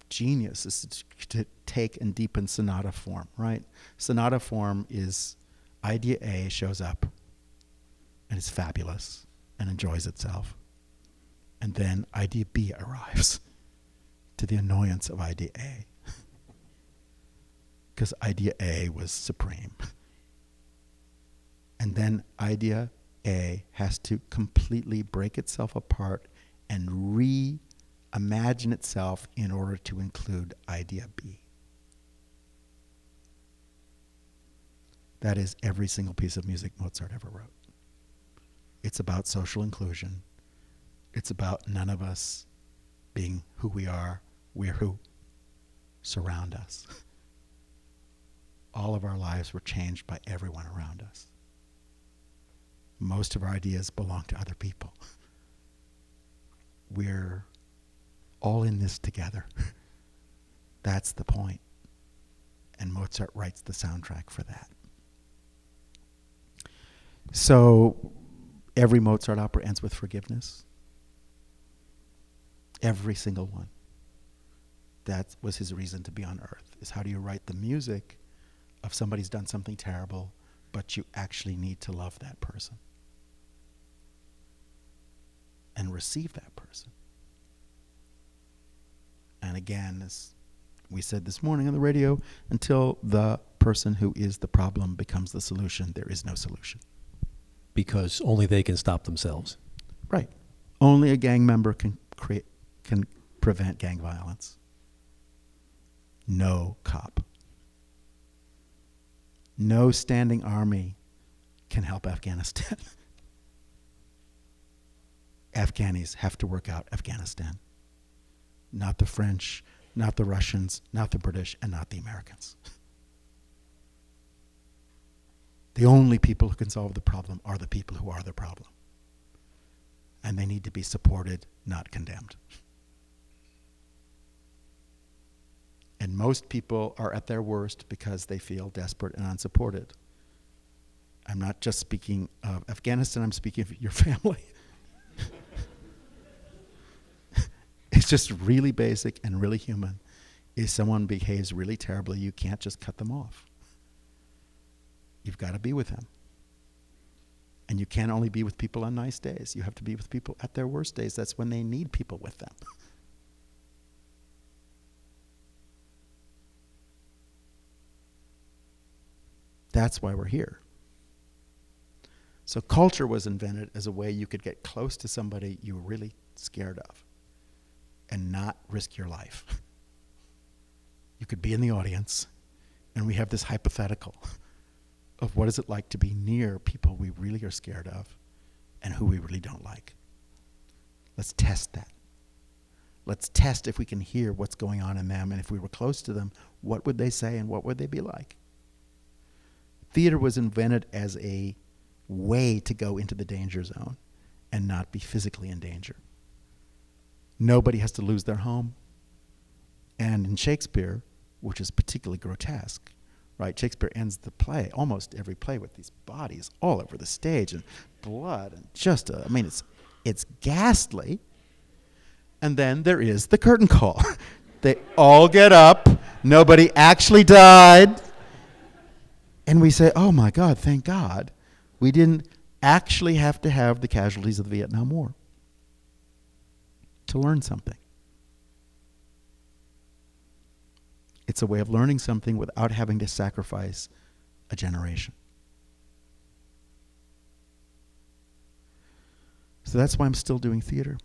genius is to take and deepen sonata form, right? Sonata form is idea A shows up and is fabulous and enjoys itself. And then idea B arrives to the annoyance of idea A. because idea A was supreme. And then idea A has to completely break itself apart and reimagine itself in order to include idea B. That is every single piece of music Mozart ever wrote. It's about social inclusion. It's about none of us being who we are. We're who surround us. All of our lives were changed by everyone around us. Most of our ideas belong to other people. We're all in this together. That's the point. And Mozart writes the soundtrack for that. So every Mozart opera ends with forgiveness. Every single one. That was his reason to be on earth, is how do you write the music of somebody's done something terrible, but you actually need to love that person and receive that person. And again, as we said this morning on the radio, until the person who is the problem becomes the solution, there is no solution. Because only they can stop themselves. Right. Only a gang member can prevent gang violence. No cop. No standing army can help Afghanistan. Afghanis have to work out Afghanistan. Not the French, not the Russians, not the British, and not the Americans. The only people who can solve the problem are the people who are the problem. And they need to be supported, not condemned. And most people are at their worst because they feel desperate and unsupported. I'm not just speaking of Afghanistan, I'm speaking of your family. It's just really basic and really human. If someone behaves really terribly, you can't just cut them off. You've got to be with them. And you can't only be with people on nice days. You have to be with people at their worst days. That's when they need people with them. That's why we're here. So culture was invented as a way you could get close to somebody you were really scared of and not risk your life. You could be in the audience, and we have this hypothetical of what is it like to be near people we really are scared of and who we really don't like. Let's test that. Let's test if we can hear what's going on in them, and if we were close to them, what would they say and what would they be like? Theater was invented as a way to go into the danger zone and not be physically in danger. Nobody has to lose their home. And in Shakespeare, which is particularly grotesque, right? Shakespeare ends the play, almost every play, with these bodies all over the stage and blood and just, it's ghastly. And then there is the curtain call. They all get up. Nobody actually died. And we say, oh my God, thank God. We didn't actually have to have the casualties of the Vietnam War to learn something. It's a way of learning something without having to sacrifice a generation. So that's why I'm still doing theater.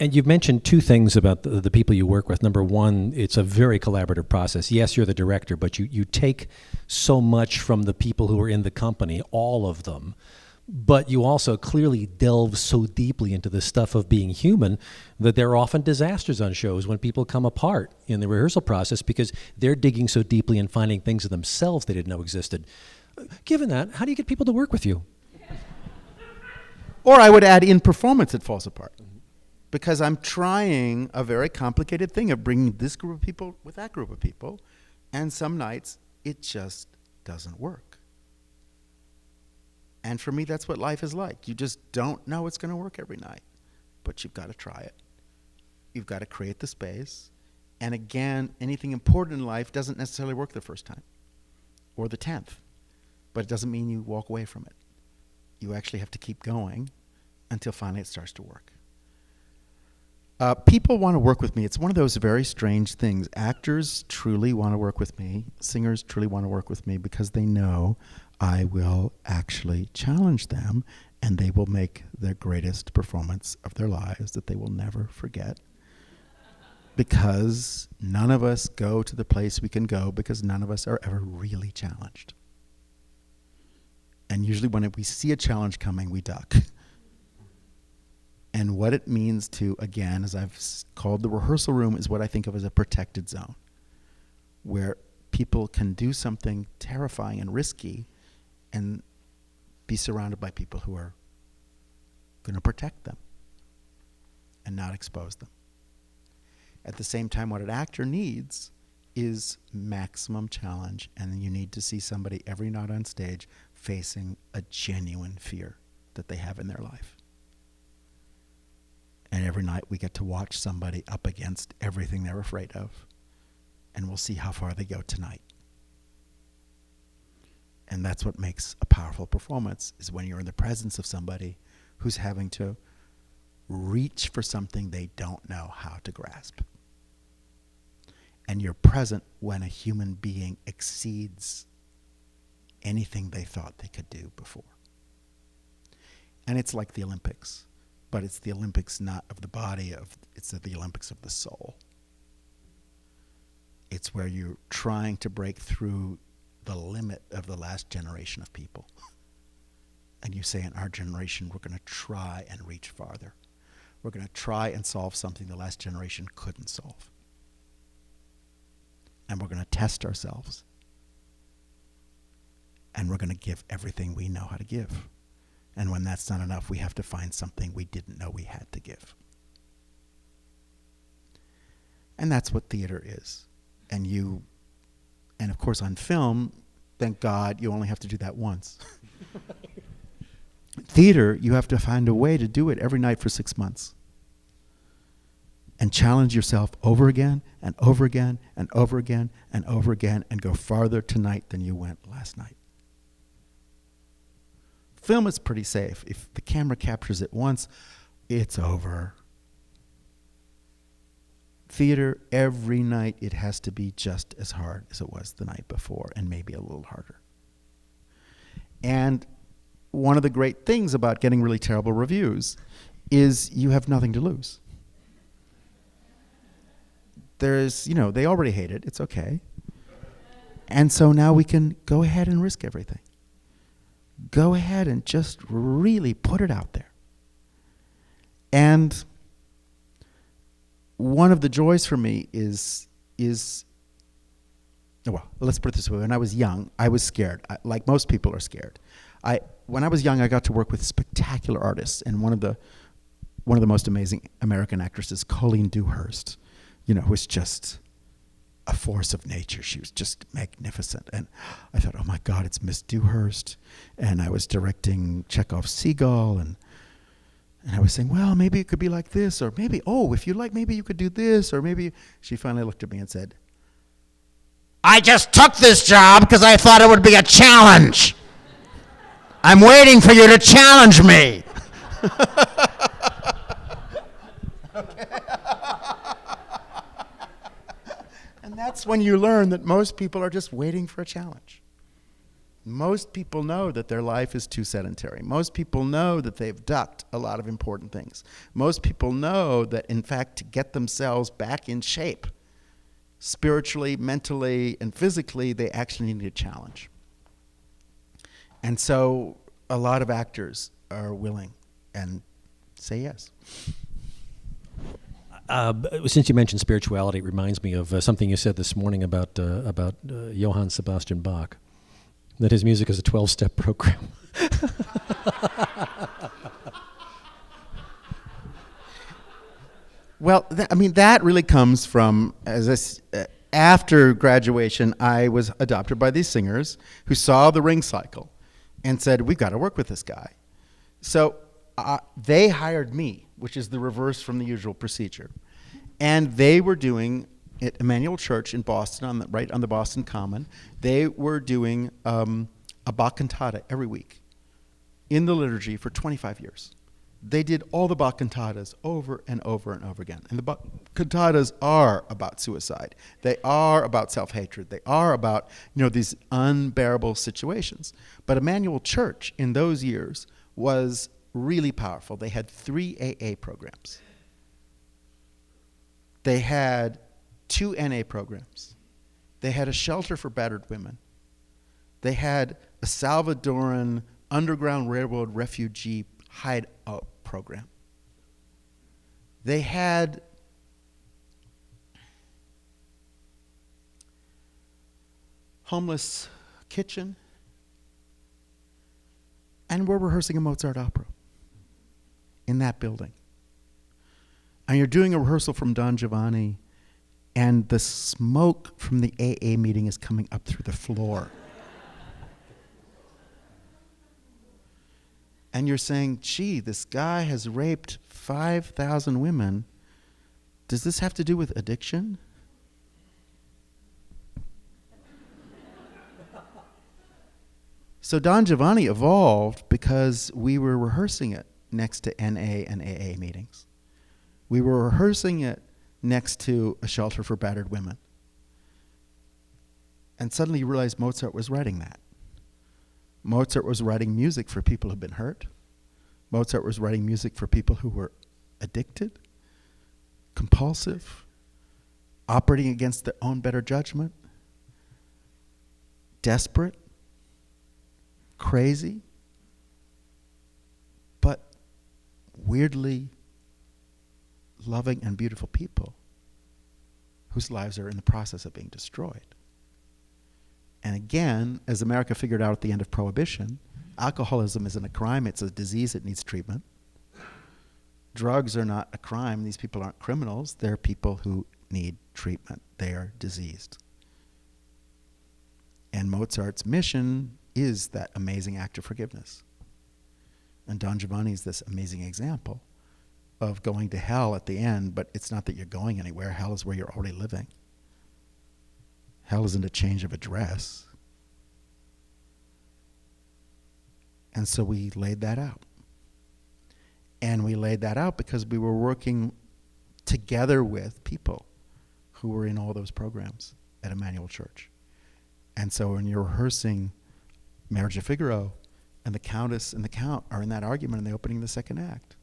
And you've mentioned two things about the people you work with. Number one, it's a very collaborative process. Yes, you're the director, but you take so much from the people who are in the company, all of them. But you also clearly delve so deeply into the stuff of being human that there are often disasters on shows when people come apart in the rehearsal process because they're digging so deeply and finding things of themselves they didn't know existed. Given that, how do you get people to work with you? Or I would add, in performance, it falls apart. Because I'm trying a very complicated thing of bringing this group of people with that group of people, and some nights it just doesn't work. And for me, that's what life is like. You just don't know it's going to work every night, but you've got to try it. You've got to create the space. And again, anything important in life doesn't necessarily work the first time or the 10th. but it doesn't mean you walk away from it. You actually have to keep going until finally it starts to work. People want to work with me. It's one of those very strange things. Actors truly want to work with me. Singers truly want to work with me because they know I will actually challenge them, and they will make their greatest performance of their lives that they will never forget. Because none of us go to the place we can go because none of us are ever really challenged. And usually when we see a challenge coming, we duck. And what it means to, again, as I've called the rehearsal room, is what I think of as a protected zone, where people can do something terrifying and risky and be surrounded by people who are going to protect them and not expose them. At the same time, what an actor needs is maximum challenge, and you need to see somebody every night on stage facing a genuine fear that they have in their life. And every night we get to watch somebody up against everything they're afraid of, and we'll see how far they go tonight. And that's what makes a powerful performance, is when you're in the presence of somebody who's having to reach for something they don't know how to grasp. And you're present when a human being exceeds anything they thought they could do before. And it's like the Olympics, but it's the Olympics not of the body, it's the Olympics of the soul. It's where you're trying to break through the limit of the last generation of people. And you say, in our generation, we're going to try and reach farther. We're going to try and solve something the last generation couldn't solve. And we're going to test ourselves. And we're going to give everything we know how to give. And when that's not enough, we have to find something we didn't know we had to give. And that's what theater is. And of course on film, thank God, you only have to do that once. Theater, you have to find a way to do it every night for 6 months. And challenge yourself over again and over again and over again and over again, and go farther tonight than you went last night. Film is pretty safe. If the camera captures it once, it's over. Theater, every night it has to be just as hard as it was the night before, and maybe a little harder. And one of the great things about getting really terrible reviews is you have nothing to lose. There's, they already hate it. It's okay. And so now we can go ahead and risk everything. Go ahead and just really put it out there. And one of the joys for me is well, let's put it this way. When I was young, I was scared. Like most people are scared. When I was young, I got to work with spectacular artists, and one of the most amazing American actresses, Colleen Dewhurst, was just a force of nature. She was just magnificent. And I thought, oh my God, it's Miss Dewhurst. And I was directing Chekhov's Seagull, and I was saying, well, maybe it could be like this, or maybe, if you like, maybe you could do this, or maybe. She finally looked at me and said, I just took this job because I thought it would be a challenge. I'm waiting for you to challenge me. And that's when you learn that most people are just waiting for a challenge. Most people know that their life is too sedentary. Most people know that they've ducked a lot of important things. Most people know that, in fact, to get themselves back in shape, spiritually, mentally, and physically, they actually need a challenge. And so a lot of actors are willing and say yes. Since you mentioned spirituality, it reminds me of something you said this morning about Johann Sebastian Bach, that his music is a 12-step program. Well, that really comes from, after graduation, I was adopted by these singers who saw the ring cycle and said, we've got to work with this guy. So they hired me, which is the reverse from the usual procedure. And they were doing, at Emmanuel Church in Boston, right on the Boston Common, they were doing a Bach cantata every week in the liturgy for 25 years. They did all the Bach cantatas over and over and over again. And the Bach cantatas are about suicide. They are about self-hatred. They are about, these unbearable situations. But Emmanuel Church in those years was really powerful. They had 3 AA programs. They had 2 NA programs. They had a shelter for battered women. They had a Salvadoran Underground Railroad refugee hideout program. They had homeless kitchen, and we're rehearsing a Mozart opera in that building. And you're doing a rehearsal from Don Giovanni, and the smoke from the AA meeting is coming up through the floor. And you're saying, gee, this guy has raped 5,000 women. Does this have to do with addiction? So Don Giovanni evolved because we were rehearsing it next to NA and AA meetings. We were rehearsing it next to a shelter for battered women. And suddenly you realize Mozart was writing that. Mozart was writing music for people who've been hurt. Mozart was writing music for people who were addicted, compulsive, operating against their own better judgment, desperate, crazy, but weirdly loving and beautiful people whose lives are in the process of being destroyed. And again, as America figured out at the end of Prohibition, alcoholism isn't a crime, it's a disease that needs treatment. Drugs are not a crime, these people aren't criminals, they're people who need treatment, they are diseased. And Mozart's mission is that amazing act of forgiveness. And Don Giovanni is this amazing example of going to hell at the end, but it's not that you're going anywhere, hell is where you're already living. Hell isn't a change of address. And so we laid that out. And we laid that out because we were working together with people who were in all those programs at Emmanuel Church. And so when you're rehearsing Marriage of Figaro, and the Countess and the Count are in that argument in the opening of the second act.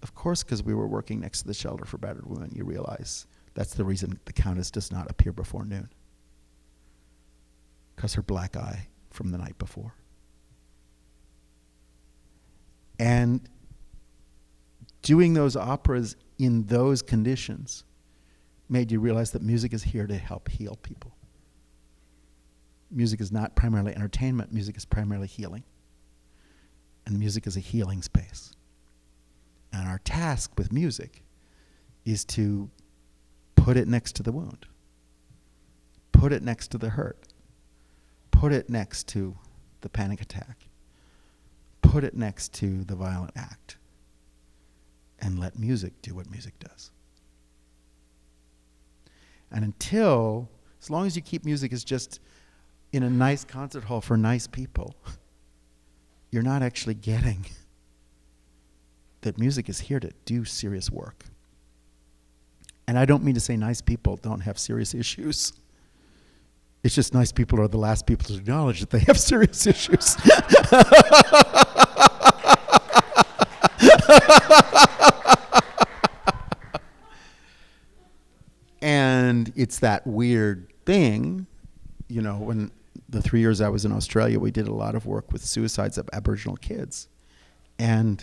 Of course, because we were working next to the shelter for battered women, you realize that's the reason the Countess does not appear before noon. Because her black eye from the night before. And doing those operas in those conditions made you realize that music is here to help heal people. Music is not primarily entertainment, music is primarily healing. And music is a healing space. And our task with music is to put it next to the wound. Put it next to the hurt. Put it next to the panic attack. Put it next to the violent act. And let music do what music does. And as long as you keep music as just in a nice concert hall for nice people, you're not actually getting that music is here to do serious work. And I don't mean to say nice people don't have serious issues. It's just nice people are the last people to acknowledge that they have serious issues. And it's that weird thing, when the 3 years I was in Australia, we did a lot of work with suicides of Aboriginal kids. And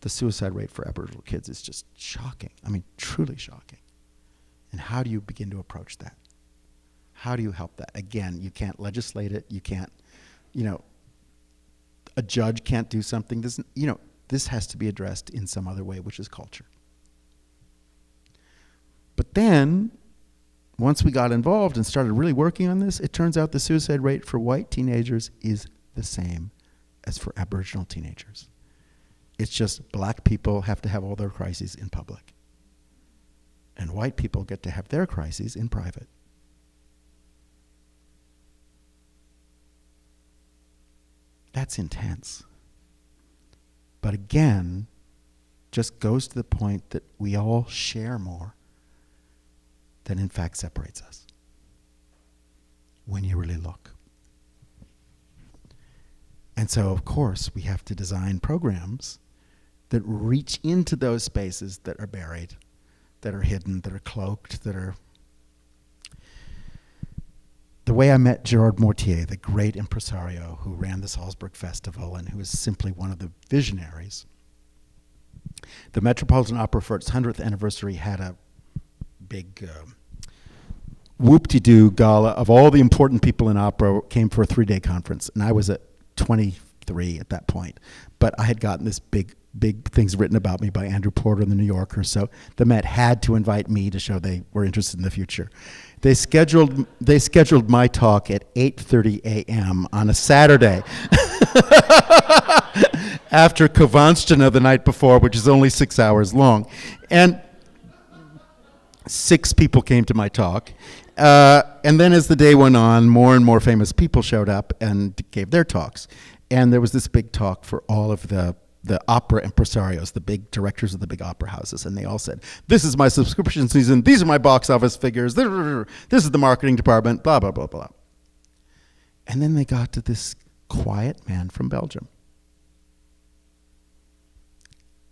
the suicide rate for Aboriginal kids is just shocking. I mean, truly shocking. And how do you begin to approach that? How do you help that? Again, you can't legislate it. You can't, a judge can't do something. This has to be addressed in some other way, which is culture. But then, once we got involved and started really working on this, it turns out the suicide rate for white teenagers is the same as for Aboriginal teenagers. It's just black people have to have all their crises in public. And white people get to have their crises in private. That's intense. But again, just goes to the point that we all share more than in fact separates us when you really look. And so, of course, we have to design programs that reach into those spaces that are buried, that are hidden, that are cloaked, that are... The way I met Gerard Mortier, the great impresario who ran the Salzburg Festival and who is simply one of the visionaries, the Metropolitan Opera for its 100th anniversary had a big whoop-de-doo gala of all the important people in opera came for a 3-day conference. And I was at 23 at that point. But I had gotten this big things written about me by Andrew Porter in the New Yorker. So the Met had to invite me to show they were interested in the future. They scheduled my talk at 8:30 a.m. on a Saturday after Kovanstina the night before, which is only 6 hours long. And 6 people came to my talk. And then as the day went on, more and more famous people showed up and gave their talks. And there was this big talk for all of the opera impresarios, the big directors of the big opera houses. And they all said, this is my subscription season, these are my box office figures, this is the marketing department, blah, blah, blah, blah. And then they got to this quiet man from Belgium.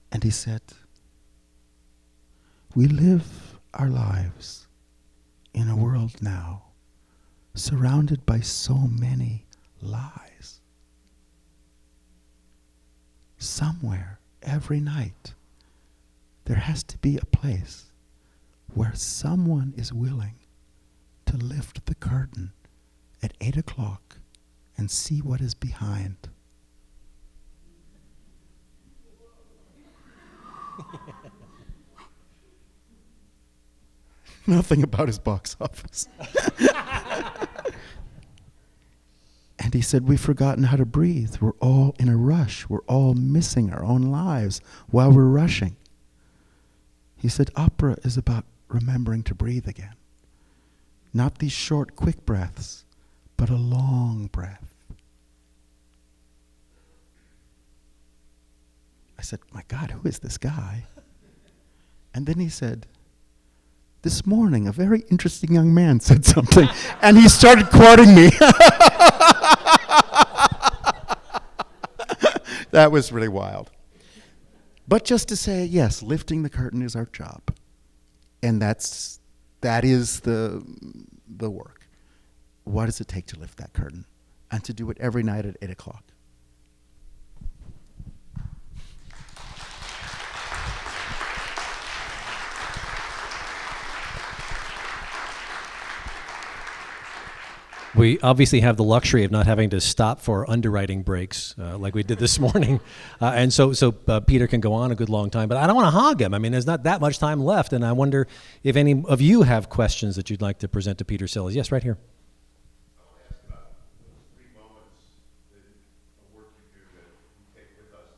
And he said, we live our lives in a world now surrounded by so many lies. Somewhere, every night, there has to be a place where someone is willing to lift the curtain at 8 o'clock and see what is behind. Nothing about his box office. And he said, we've forgotten how to breathe. We're all in a rush. We're all missing our own lives while we're rushing. He said, opera is about remembering to breathe again. Not these short, quick breaths, but a long breath. I said, my God, who is this guy? And then he said, this morning, a very interesting young man said something, and he started quoting me. That was really wild. But just to say, yes, lifting the curtain is our job. And that is the work. What does it take to lift that curtain? And to do it every night at 8 o'clock. We obviously have the luxury of not having to stop for underwriting breaks like we did this morning. And so Peter can go on a good long time, but I don't want to hog him. I mean, there's not that much time left, and I wonder if any of you have questions that you'd like to present to Peter Sellars. Yes, right here. I want to ask about those 3 moments of work you do that you take with us.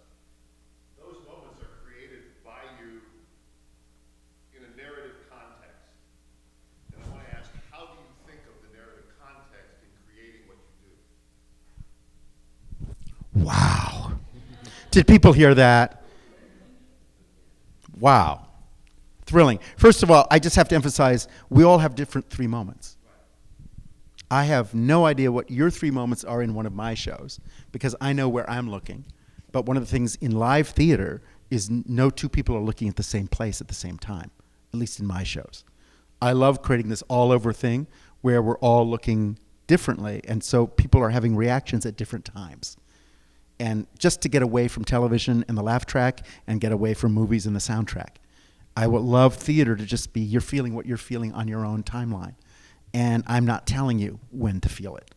Those moments are created by you in a narrative context. And I want to ask, how do you think of the narrative context in creating what you do? Wow. Did people hear that? Wow. Thrilling. First of all, I just have to emphasize, we all have different 3 moments. I have no idea what your 3 moments are in one of my shows, because I know where I'm looking. But one of the things in live theater is no 2 people are looking at the same place at the same time, at least in my shows. I love creating this all-over thing where we're all looking differently, and so people are having reactions at different times. And just to get away from television and the laugh track and get away from movies and the soundtrack. I would love theater to just be you're feeling what you're feeling on your own timeline. And I'm not telling you when to feel it.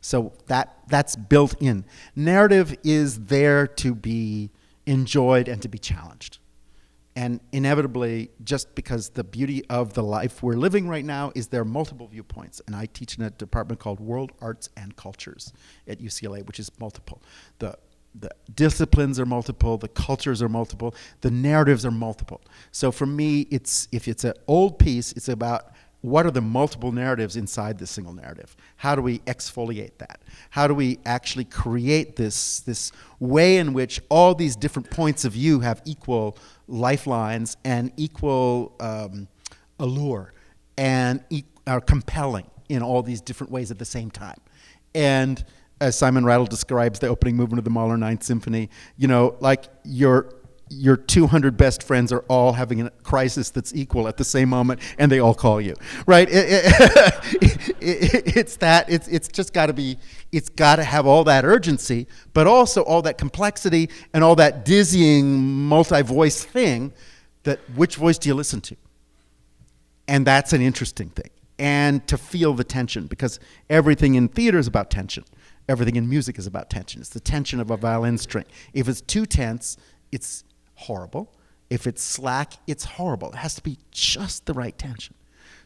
So that's built in. Narrative is there to be enjoyed and to be challenged. And inevitably, just because the beauty of the life we're living right now is there are multiple viewpoints. And I teach in a department called World Arts and Cultures at UCLA, which is multiple. The disciplines are multiple, the cultures are multiple, the narratives are multiple. So for me, if it's an old piece, it's about what are the multiple narratives inside this single narrative? How do we exfoliate that? How do we actually create this way in which all these different points of view have equal lifelines and equal allure and are compelling in all these different ways at the same time? And as Simon Rattle describes the opening movement of the Mahler Ninth Symphony, like your 200 best friends are all having a crisis that's equal at the same moment, and they all call you, right? It's just got to be, it's got to have all that urgency, but also all that complexity and all that dizzying multi-voice thing that which voice do you listen to? And that's an interesting thing. And to feel the tension, because everything in theater is about tension. Everything in music is about tension. It's the tension of a violin string. If it's too tense, it's horrible. If it's slack, it's horrible. It has to be just the right tension.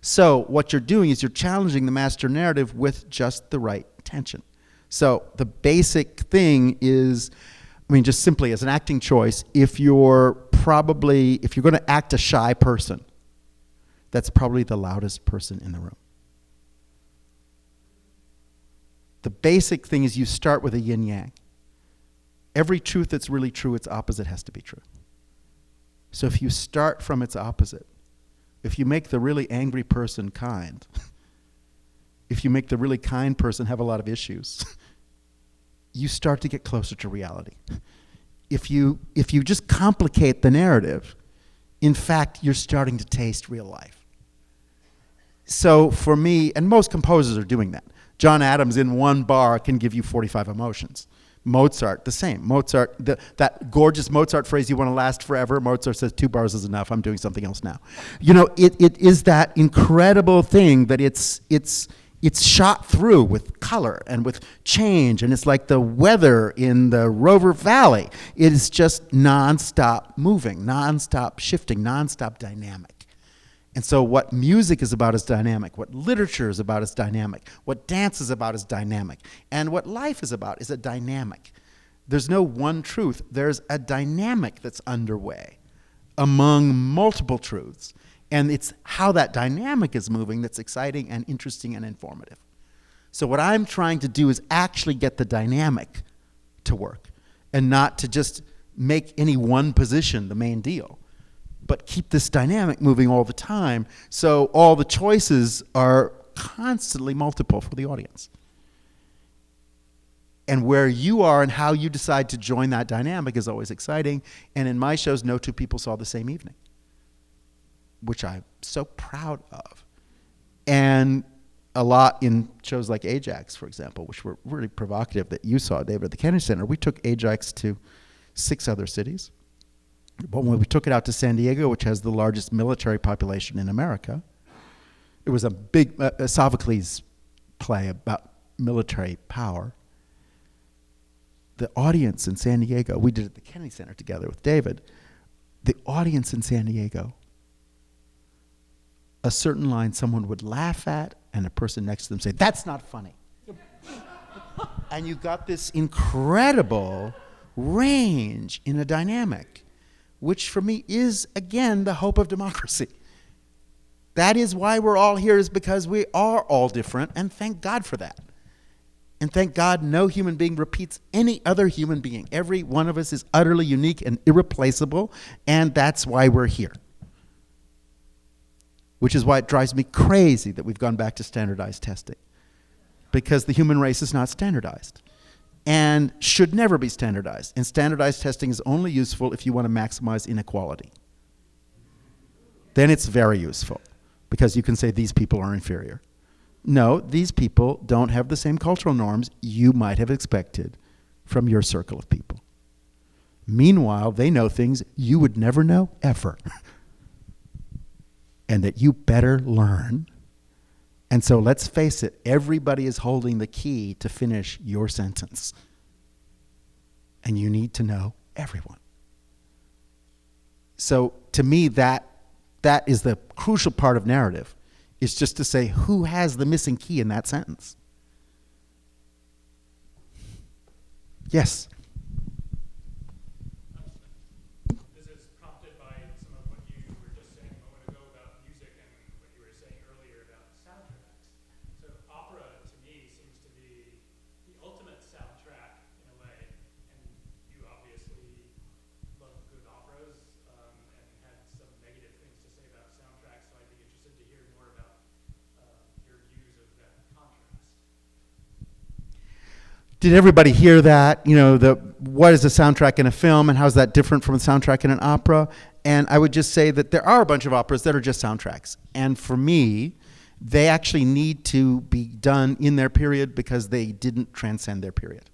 So what you're doing is you're challenging the master narrative with just the right tension. So the basic thing is, just simply as an acting choice, if you're going to act a shy person, that's probably the loudest person in the room. The basic thing is you start with a yin-yang. Every truth that's really true, its opposite has to be true. So if you start from its opposite, if you make the really angry person kind, if you make the really kind person have a lot of issues, you start to get closer to reality. If you just complicate the narrative, in fact, you're starting to taste real life. So for me, and most composers are doing that. John Adams in one bar can give you 45 emotions. Mozart, the same. Mozart, that gorgeous Mozart phrase, "you want to last forever," Mozart says 2 bars is enough, I'm doing something else now. It is that incredible thing that it's shot through with color and with change, and it's like the weather in the Rover Valley. It is just nonstop moving, nonstop shifting, nonstop dynamic. And so what music is about is dynamic. What literature is about is dynamic. What dance is about is dynamic. And what life is about is a dynamic. There's no one truth. There's a dynamic that's underway among multiple truths. And it's how that dynamic is moving that's exciting and interesting and informative. So what I'm trying to do is actually get the dynamic to work and not to just make any one position the main deal, but keep this dynamic moving all the time so all the choices are constantly multiple for the audience. And where you are and how you decide to join that dynamic is always exciting. And in my shows, no two people saw the same evening, which I'm so proud of. And a lot in shows like Ajax, for example, which were really provocative that you saw, David, at the Kennedy Center. We took Ajax to 6 other cities. But when we took it out to San Diego, which has the largest military population in America, it was a big Sophocles play about military power. The audience in San Diego, we did it at the Kennedy Center together with David. The audience in San Diego, a certain line someone would laugh at, and a person next to them say, "That's not funny." And you got this incredible range in a dynamic, which for me is, again, the hope of democracy. That is why we're all here, is because we are all different, and thank God for that. And thank God no human being repeats any other human being. Every one of us is utterly unique and irreplaceable, and that's why we're here. Which is why it drives me crazy that we've gone back to standardized testing. Because the human race is not standardized and should never be standardized. And standardized testing is only useful if you want to maximize inequality. Then it's very useful, because you can say these people are inferior. No, these people don't have the same cultural norms you might have expected from your circle of people. Meanwhile, they know things you would never know, ever. And that you better learn. And so let's face it, everybody is holding the key to finish your sentence. And you need to know everyone. So to me, that is the crucial part of narrative, is just to say who has the missing key in that sentence. Yes? This is prompted by some of what you were just saying a moment ago about music and what you were saying earlier, did everybody hear that? You know, what is a soundtrack in a film and how is that different from a soundtrack in an opera? And I would just say that there are a bunch of operas that are just soundtracks. And for me, they actually need to be done in their period because they didn't transcend their period.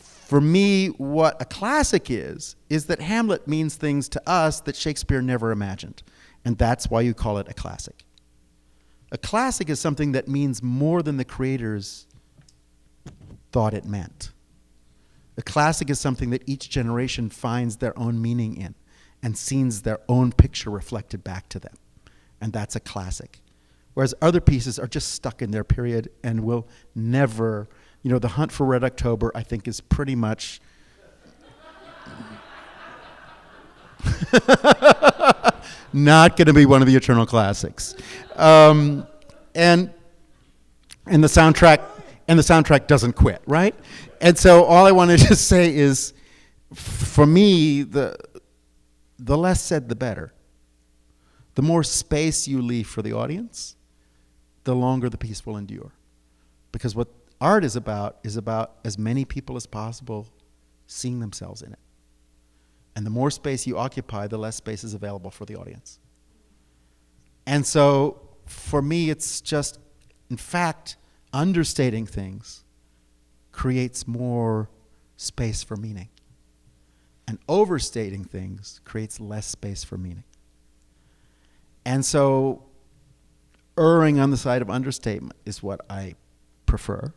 For me, what a classic is that Hamlet means things to us that Shakespeare never imagined. And that's why you call it a classic. A classic is something that means more than the creators thought it meant. A classic is something that each generation finds their own meaning in and sees their own picture reflected back to them. And that's a classic. Whereas other pieces are just stuck in their period and will never, you know, The Hunt for Red October, I think, is pretty much not going to be one of the eternal classics. And the soundtrack doesn't quit, right? And so all I wanted to say is, for me, the less said, the better. The more space you leave for the audience, the longer the piece will endure. Because what art is about as many people as possible seeing themselves in it. And the more space you occupy, the less space is available for the audience. And so, for me, it's just, in fact, understating things creates more space for meaning. And overstating things creates less space for meaning. And so, erring on the side of understatement is what I prefer.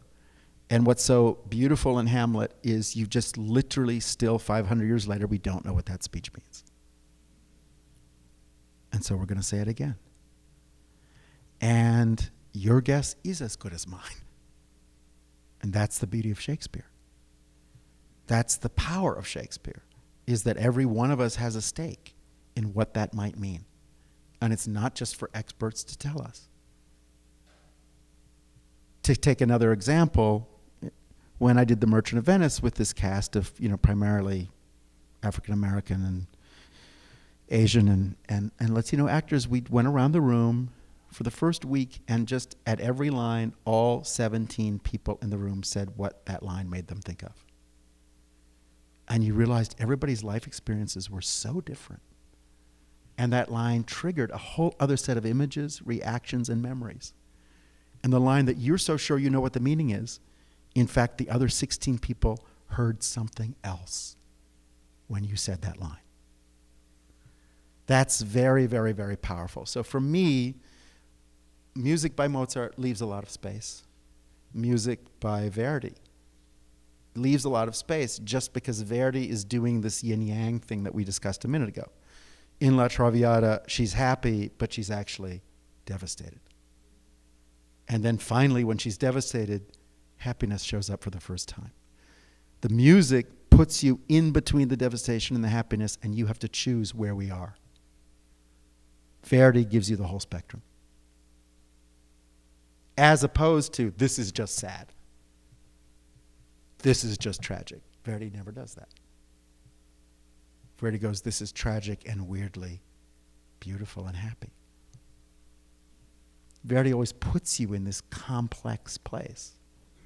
And what's so beautiful in Hamlet is you just literally still 500 years later, we don't know what that speech means. And so we're going to say it again. And your guess is as good as mine. And that's the beauty of Shakespeare. That's the power of Shakespeare, is that every one of us has a stake in what that might mean. And it's not just for experts to tell us. To take another example, when I did The Merchant of Venice with this cast of, you know, primarily African American and Asian and Latino actors, we went around the room for the first week, and just at every line, all 17 people in the room said what that line made them think of. And you realized everybody's life experiences were so different. And that line triggered a whole other set of images, reactions, and memories. And the line that you're so sure you know what the meaning is, in fact, the other 16 people heard something else when you said that line. That's very, very, very powerful. So for me, music by Mozart leaves a lot of space. Music by Verdi leaves a lot of space just because Verdi is doing this yin-yang thing that we discussed a minute ago. In La Traviata, she's happy, but she's actually devastated. And then finally, when she's devastated, happiness shows up for the first time. The music puts you in between the devastation and the happiness, and you have to choose where we are. Verdi gives you the whole spectrum. As opposed to, this is just sad. This is just tragic. Verdi never does that. Verdi goes, this is tragic and weirdly beautiful and happy. Verdi always puts you in this complex place.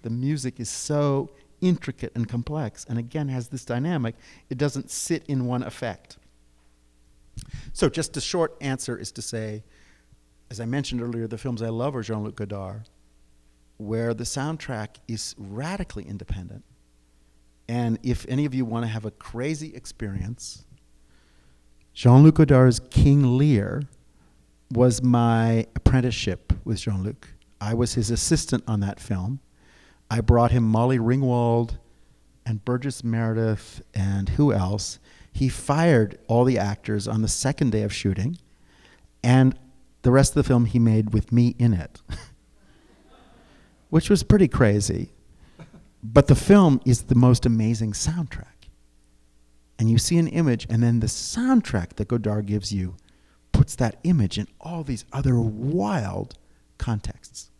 The music is so intricate and complex, and again has this dynamic. It doesn't sit in one effect. So just a short answer is to say, as I mentioned earlier, the films I love are Jean-Luc Godard, where the soundtrack is radically independent. And if any of you want to have a crazy experience, Jean-Luc Godard's King Lear was my apprenticeship with Jean-Luc. I was his assistant on that film. I brought him Molly Ringwald and Burgess Meredith and who else. He fired all the actors on the second day of shooting, and the rest of the film he made with me in it, which was pretty crazy. But the film is the most amazing soundtrack. And you see an image, and then the soundtrack that Godard gives you puts that image in all these other wild contexts.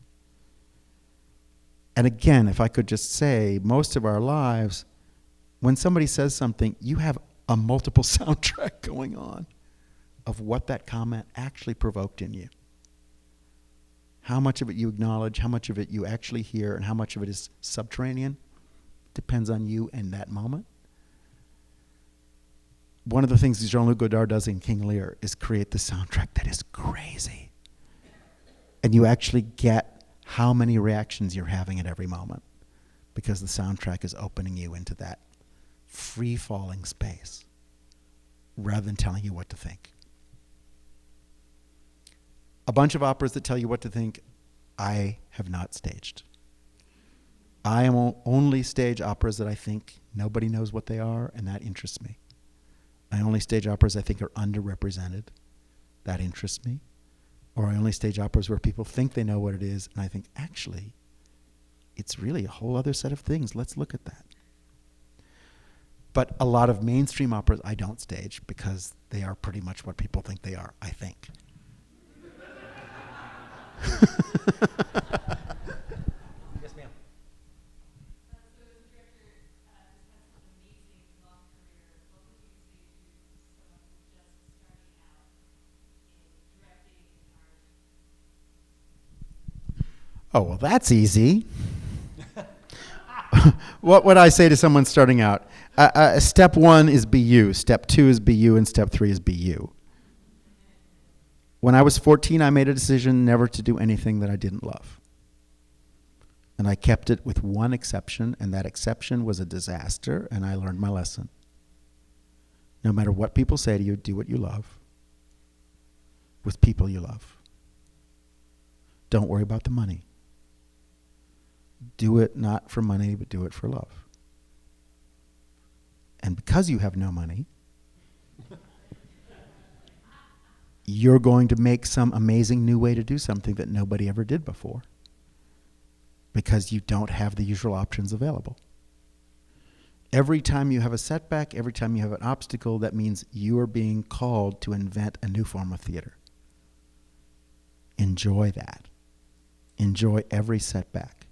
And again, if I could just say, most of our lives, when somebody says something, you have a multiple soundtrack going on of what that comment actually provoked in you. How much of it you acknowledge, how much of it you actually hear, and how much of it is subterranean depends on you and that moment. One of the things that Jean-Luc Godard does in King Lear is create the soundtrack that is crazy. And you actually get how many reactions you're having at every moment because the soundtrack is opening you into that free-falling space rather than telling you what to think. A bunch of operas that tell you what to think, I have not staged. I am only stage operas that I think nobody knows what they are, and that interests me. I only stage operas I think are underrepresented. That interests me. Or I only stage operas where people think they know what it is, and I think, actually, it's really a whole other set of things. Let's look at that. But a lot of mainstream operas I don't stage because they are pretty much what people think they are, I think. Yes, ma'am. Oh, well, that's easy. What would I say to someone starting out? Step 1 is be you. Step 2 is be you. And step 3 is be you. When I was 14, I made a decision never to do anything that I didn't love. And I kept it with one exception, and that exception was a disaster, and I learned my lesson. No matter what people say to you, do what you love with people you love. Don't worry about the money. Do it not for money, but do it for love. And because you have no money, you're going to make some amazing new way to do something that nobody ever did before because you don't have the usual options available. Every time you have a setback, every time you have an obstacle, that means you are being called to invent a new form of theater. Enjoy that. Enjoy every setback.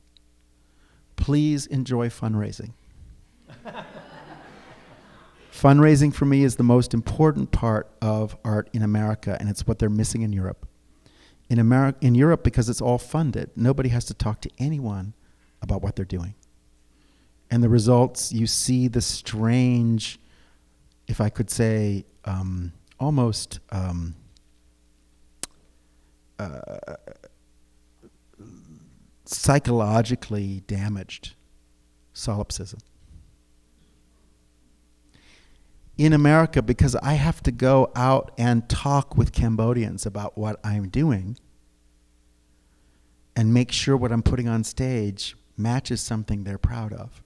Please enjoy fundraising. Fundraising for me is the most important part of art in America, and it's what they're missing in Europe. In Europe, because it's all funded, nobody has to talk to anyone about what they're doing. And the results, you see the strange, if I could say, almost psychologically damaged solipsism. In America, because I have to go out and talk with Cambodians about what I'm doing and make sure what I'm putting on stage matches something they're proud of.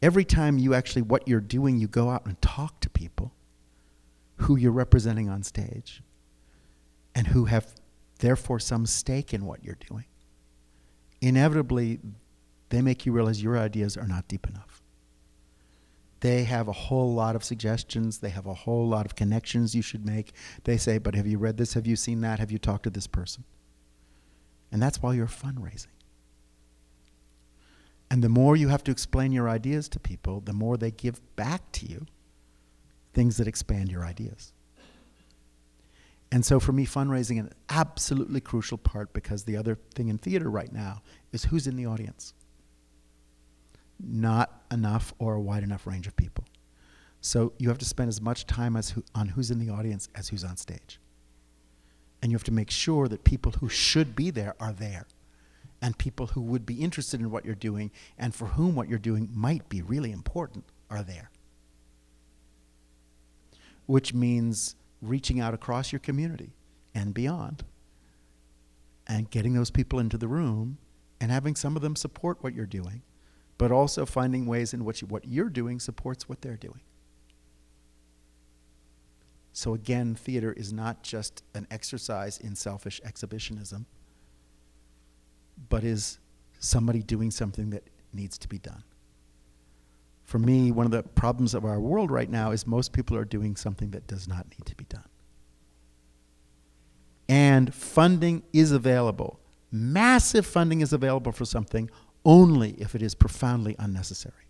Every time you actually, what you're doing, you go out and talk to people who you're representing on stage and who have therefore some stake in what you're doing. Inevitably, they make you realize your ideas are not deep enough. They have a whole lot of suggestions. They have a whole lot of connections you should make. They say, but have you read this? Have you seen that? Have you talked to this person? And that's while you're fundraising. And the more you have to explain your ideas to people, the more they give back to you things that expand your ideas. And so for me, fundraising is an absolutely crucial part because the other thing in theater right now is who's in the audience. Not enough or a wide enough range of people. So you have to spend as much time on who's in the audience as who's on stage. And you have to make sure that people who should be there are there. And people who would be interested in what you're doing and for whom what you're doing might be really important are there. Which means reaching out across your community and beyond and getting those people into the room and having some of them support what you're doing, but also finding ways in which what you're doing supports what they're doing. So again, theater is not just an exercise in selfish exhibitionism, but is somebody doing something that needs to be done. For me, one of the problems of our world right now is most people are doing something that does not need to be done. And funding is available. Massive funding is available for something only if it is profoundly unnecessary.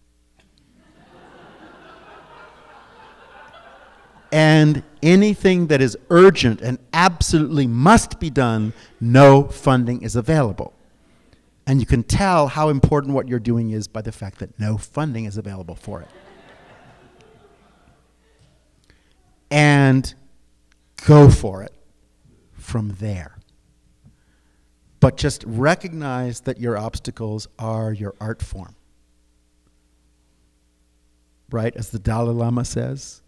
And anything that is urgent and absolutely must be done, no funding is available. And you can tell how important what you're doing is by the fact that no funding is available for it. And go for it from there. But just recognize that your obstacles are your art form. Right? As the Dalai Lama says,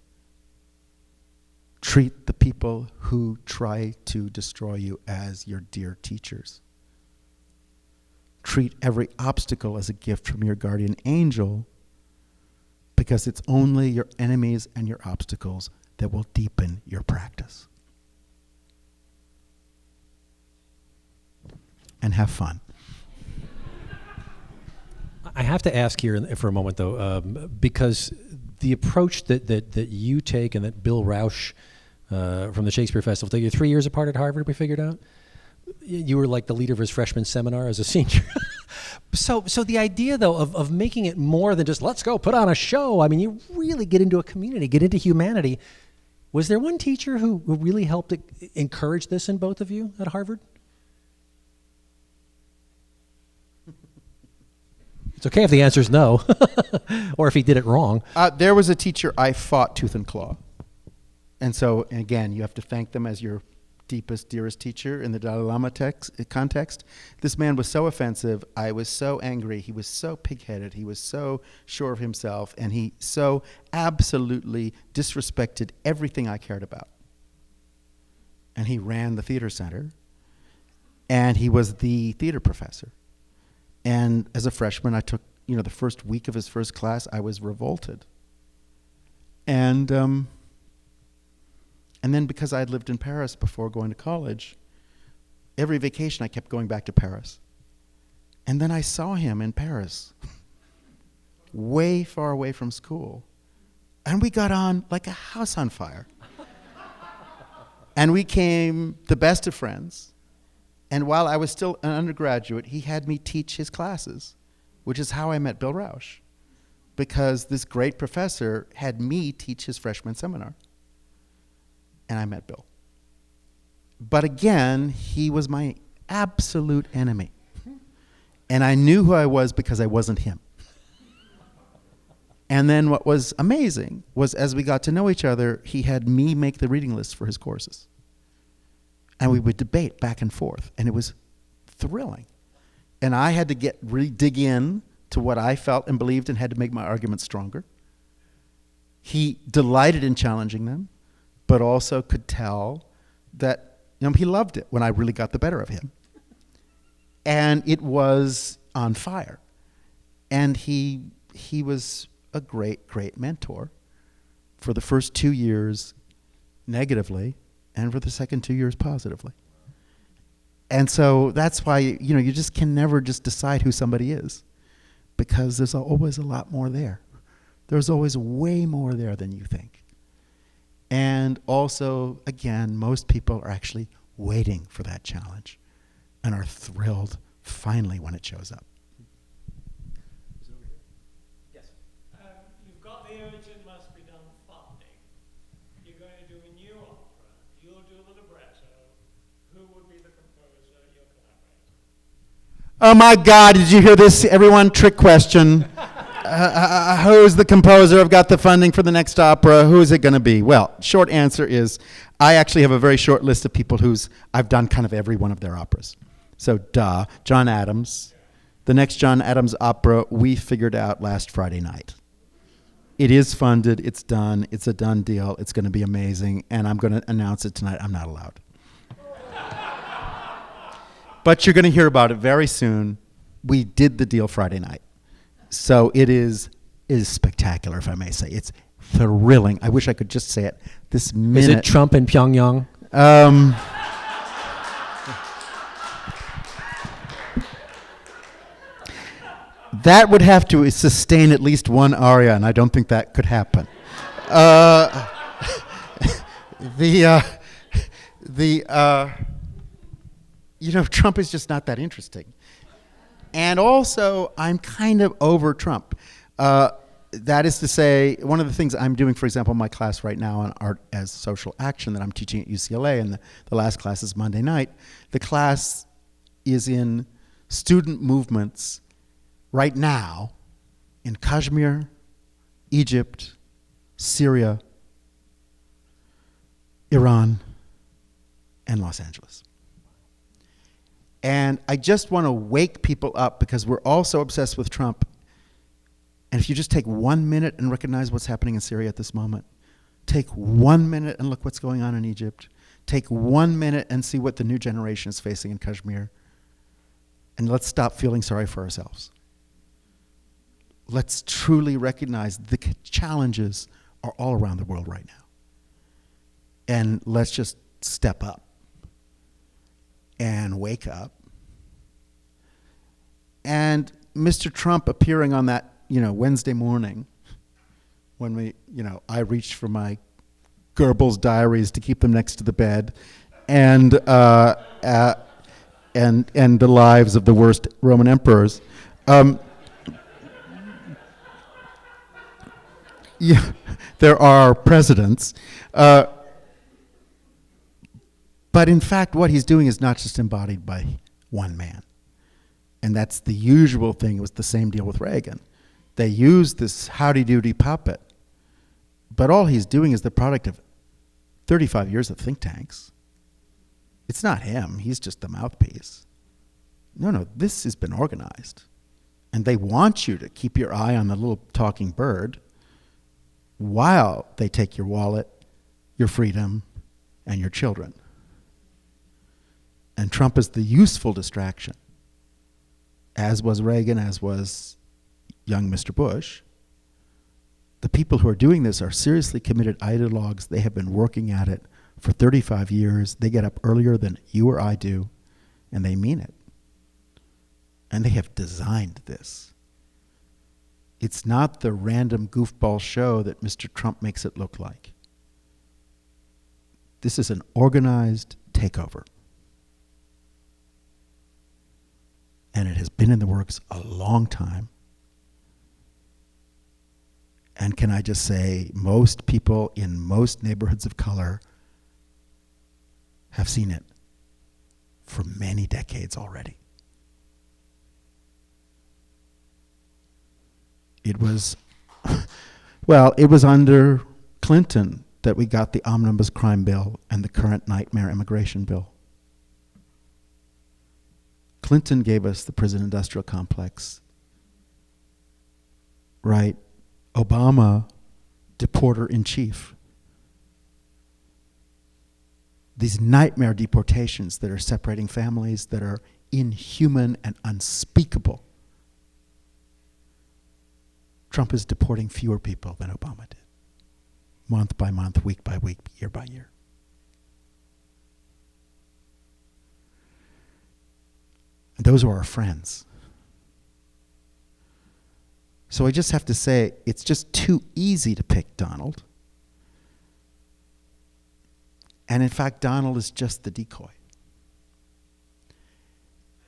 treat the people who try to destroy you as your dear teachers. Treat every obstacle as a gift from your guardian angel, because it's only your enemies and your obstacles that will deepen your practice. And have fun. I have to ask here for a moment, though, because the approach that you take and that Bill Rausch from the Shakespeare Festival took, you're 3 years apart at Harvard, we figured out? You were like the leader of his freshman seminar as a senior. So the idea, though, of making it more than just, let's go put on a show. I mean, you really get into a community, get into humanity. Was there one teacher who really helped encourage this in both of you at Harvard? It's okay if the answer is no, or if he did it wrong. There was a teacher I fought tooth and claw. And so, again, you have to thank them as your deepest, dearest teacher in the Dalai Lama context. This man was so offensive. I was so angry. He was so pig-headed. He was so sure of himself. And he so absolutely disrespected everything I cared about. And he ran the theater center. And he was the theater professor. And as a freshman, I took, the first week of his first class, I was revolted. And then because I had lived in Paris before going to college, every vacation I kept going back to Paris. And then I saw him in Paris, way far away from school. And we got on like a house on fire. And we became the best of friends. And while I was still an undergraduate, he had me teach his classes, which is how I met Bill Rausch, because this great professor had me teach his freshman seminar. And I met Bill. But again, he was my absolute enemy. And I knew who I was because I wasn't him. And then what was amazing was as we got to know each other, he had me make the reading list for his courses. And we would debate back and forth, and it was thrilling. And I had to really dig in to what I felt and believed and had to make my arguments stronger. He delighted in challenging them, but also could tell that he loved it when I really got the better of him. And it was on fire. And he was a great, great mentor for the first 2 years negatively, and for the second 2 years positively. And so that's why, you just can never just decide who somebody is, because there's always a lot more there. There's always way more there than you think. And also, again, most people are actually waiting for that challenge and are thrilled finally when it shows up. You've got the urgent must be done funding. You're going to do a new opera. You'll do the libretto. Who would be the composer, your collaborator? Oh my God, did you hear this, everyone? Trick question. Who's the composer? I've got the funding for the next opera. Who is it going to be? Well, short answer is I actually have a very short list of people I've done kind of every one of their operas. So, John Adams. The next John Adams opera we figured out last Friday night. It is funded. It's done. It's a done deal. It's going to be amazing. And I'm going to announce it tonight. I'm not allowed. But you're going to hear about it very soon. We did the deal Friday night. So it is spectacular, if I may say. It's thrilling. I wish I could just say it this minute. Is it Trump in Pyongyang? That would have to sustain at least one aria, and I don't think that could happen. Trump is just not that interesting. And also, I'm kind of over Trump. that is to say, one of the things I'm doing, for example, in my class right now on art as social action that I'm teaching at UCLA, and the last class is Monday night. The class is in student movements right now in Kashmir, Egypt, Syria, Iran, and Los Angeles. And I just want to wake people up because we're all so obsessed with Trump. And if you just take 1 minute and recognize what's happening in Syria at this moment, take 1 minute and look what's going on in Egypt, take 1 minute and see what the new generation is facing in Kashmir, and let's stop feeling sorry for ourselves. Let's truly recognize the challenges are all around the world right now. And let's just step up and wake up. And Mr. Trump appearing on that, Wednesday morning when I reached for my Goebbels diaries to keep them next to the bed, and the lives of the worst Roman emperors. Yeah, there are presidents. But in fact, what he's doing is not just embodied by one man. And that's the usual thing. It was the same deal with Reagan. They used this howdy-doody puppet. But all he's doing is the product of 35 years of think tanks. It's not him. He's just the mouthpiece. No, this has been organized. And they want you to keep your eye on the little talking bird while they take your wallet, your freedom, and your children. And Trump is the useful distraction, as was Reagan, as was young Mr. Bush. The people who are doing this are seriously committed ideologues. They have been working at it for 35 years. They get up earlier than you or I do, and they mean it. And they have designed this. It's not the random goofball show that Mr. Trump makes it look like. This is an organized takeover. And it has been in the works a long time. And can I just say, most people in most neighborhoods of color have seen it for many decades already. It was, it was under Clinton that we got the omnibus crime bill and the current nightmare immigration bill. Clinton gave us the prison industrial complex, right? Obama, deporter-in-chief. These nightmare deportations that are separating families, that are inhuman and unspeakable. Trump is deporting fewer people than Obama did, month by month, week by week, year by year. And those are our friends. So I just have to say, it's just too easy to pick Donald. And in fact, Donald is just the decoy.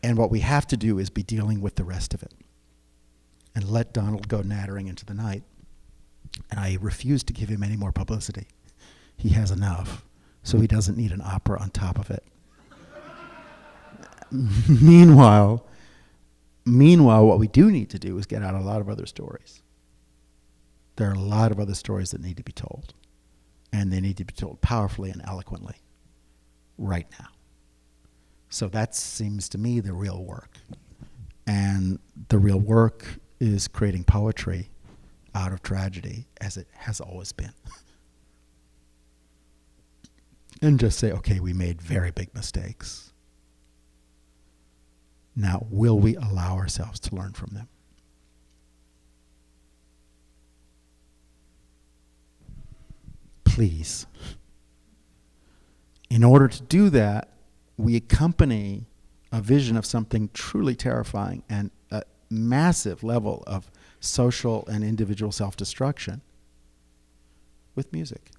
And what we have to do is be dealing with the rest of it. And let Donald go nattering into the night. And I refuse to give him any more publicity. He has enough, so he doesn't need an opera on top of it. Meanwhile, what we do need to do is get out a lot of other stories. There are a lot of other stories that need to be told. And they need to be told powerfully and eloquently right now. So that seems to me the real work. And the real work is creating poetry out of tragedy, as it has always been. And just say, okay, we made very big mistakes. Now, will we allow ourselves to learn from them? Please. In order to do that, we accompany a vision of something truly terrifying and a massive level of social and individual self-destruction with music.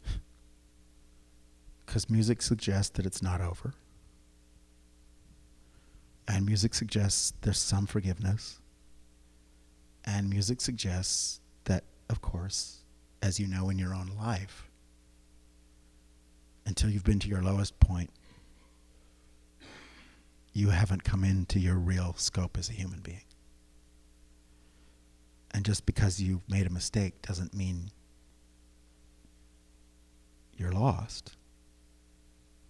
Because music suggests that it's not over. And music suggests there's some forgiveness. And music suggests that of course, as you know in your own life, until you've been to your lowest point, you haven't come into your real scope as a human being. And just because you made a mistake doesn't mean you're lost.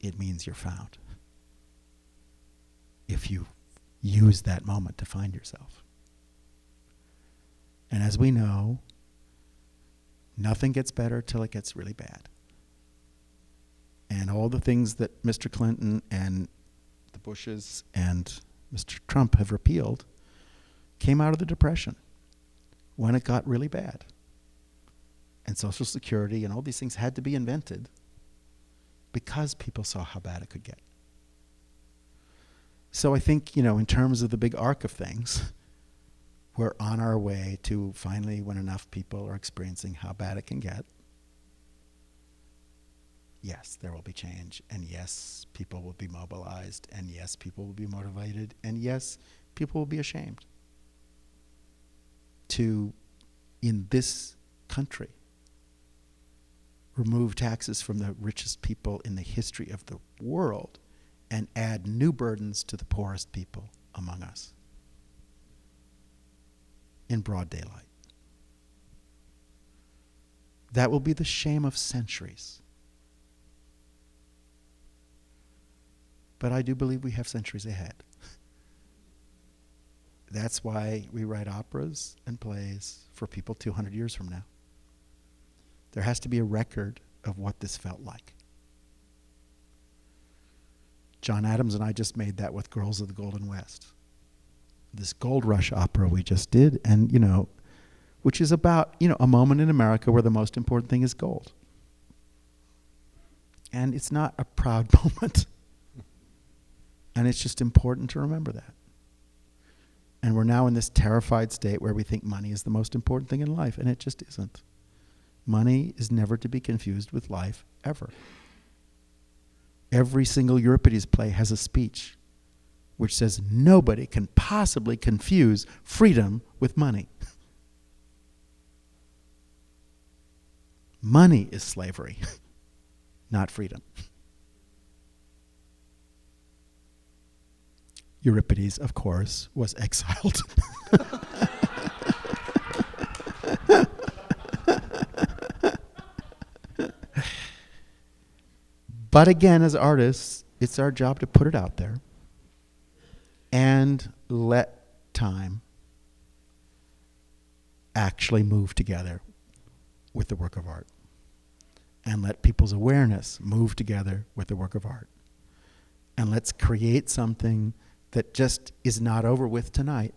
It means you're found. If you use that moment to find yourself. And as we know, nothing gets better till it gets really bad. And all the things that Mr. Clinton and the Bushes and Mr. Trump have repealed came out of the Depression when it got really bad. And Social Security and all these things had to be invented because people saw how bad it could get. So I think, in terms of the big arc of things, we're on our way to finally, when enough people are experiencing how bad it can get, yes, there will be change, and yes, people will be mobilized, and yes, people will be motivated, and yes, people will be ashamed to, in this country, remove taxes from the richest people in the history of the world and add new burdens to the poorest people among us in broad daylight. That will be the shame of centuries. But I do believe we have centuries ahead. That's why we write operas and plays for people 200 years from now. There has to be a record of what this felt like. John Adams and I just made that with Girls of the Golden West. This Gold Rush opera we just did, and which is about, a moment in America where the most important thing is gold. And it's not a proud moment. And it's just important to remember that. And we're now in this terrified state where we think money is the most important thing in life, and it just isn't. Money is never to be confused with life, ever. Every single Euripides play has a speech which says nobody can possibly confuse freedom with money. Money is slavery, not freedom. Euripides, of course, was exiled. But again, as artists, it's our job to put it out there and let time actually move together with the work of art. And let people's awareness move together with the work of art. And let's create something that just is not over with tonight,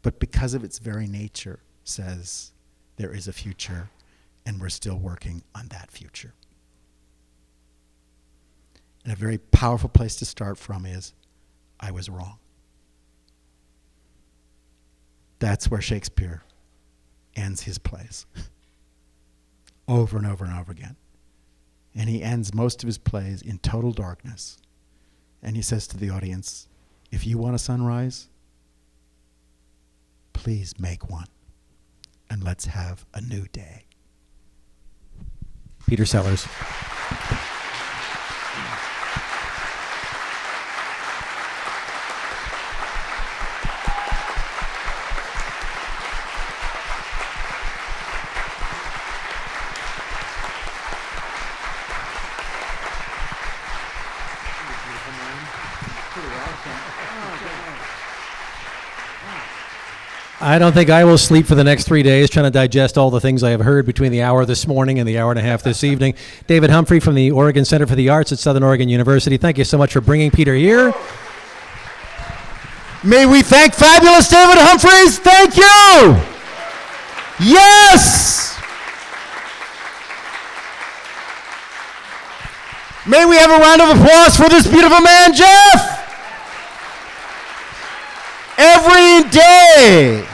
but because of its very nature says there is a future and we're still working on that future. And a very powerful place to start from is, I was wrong. That's where Shakespeare ends his plays. Over and over and over again. And he ends most of his plays in total darkness. And he says to the audience, if you want a sunrise, please make one. And let's have a new day. Peter Sellars. I don't think I will sleep for the next 3 days trying to digest all the things I have heard between the hour this morning and the hour and a half this evening. David Humphrey from the Oregon Center for the Arts at Southern Oregon University. Thank you so much for bringing Peter here. May we thank fabulous David Humphreys. Thank you. Yes. May we have a round of applause for this beautiful man, Jeff. Every day.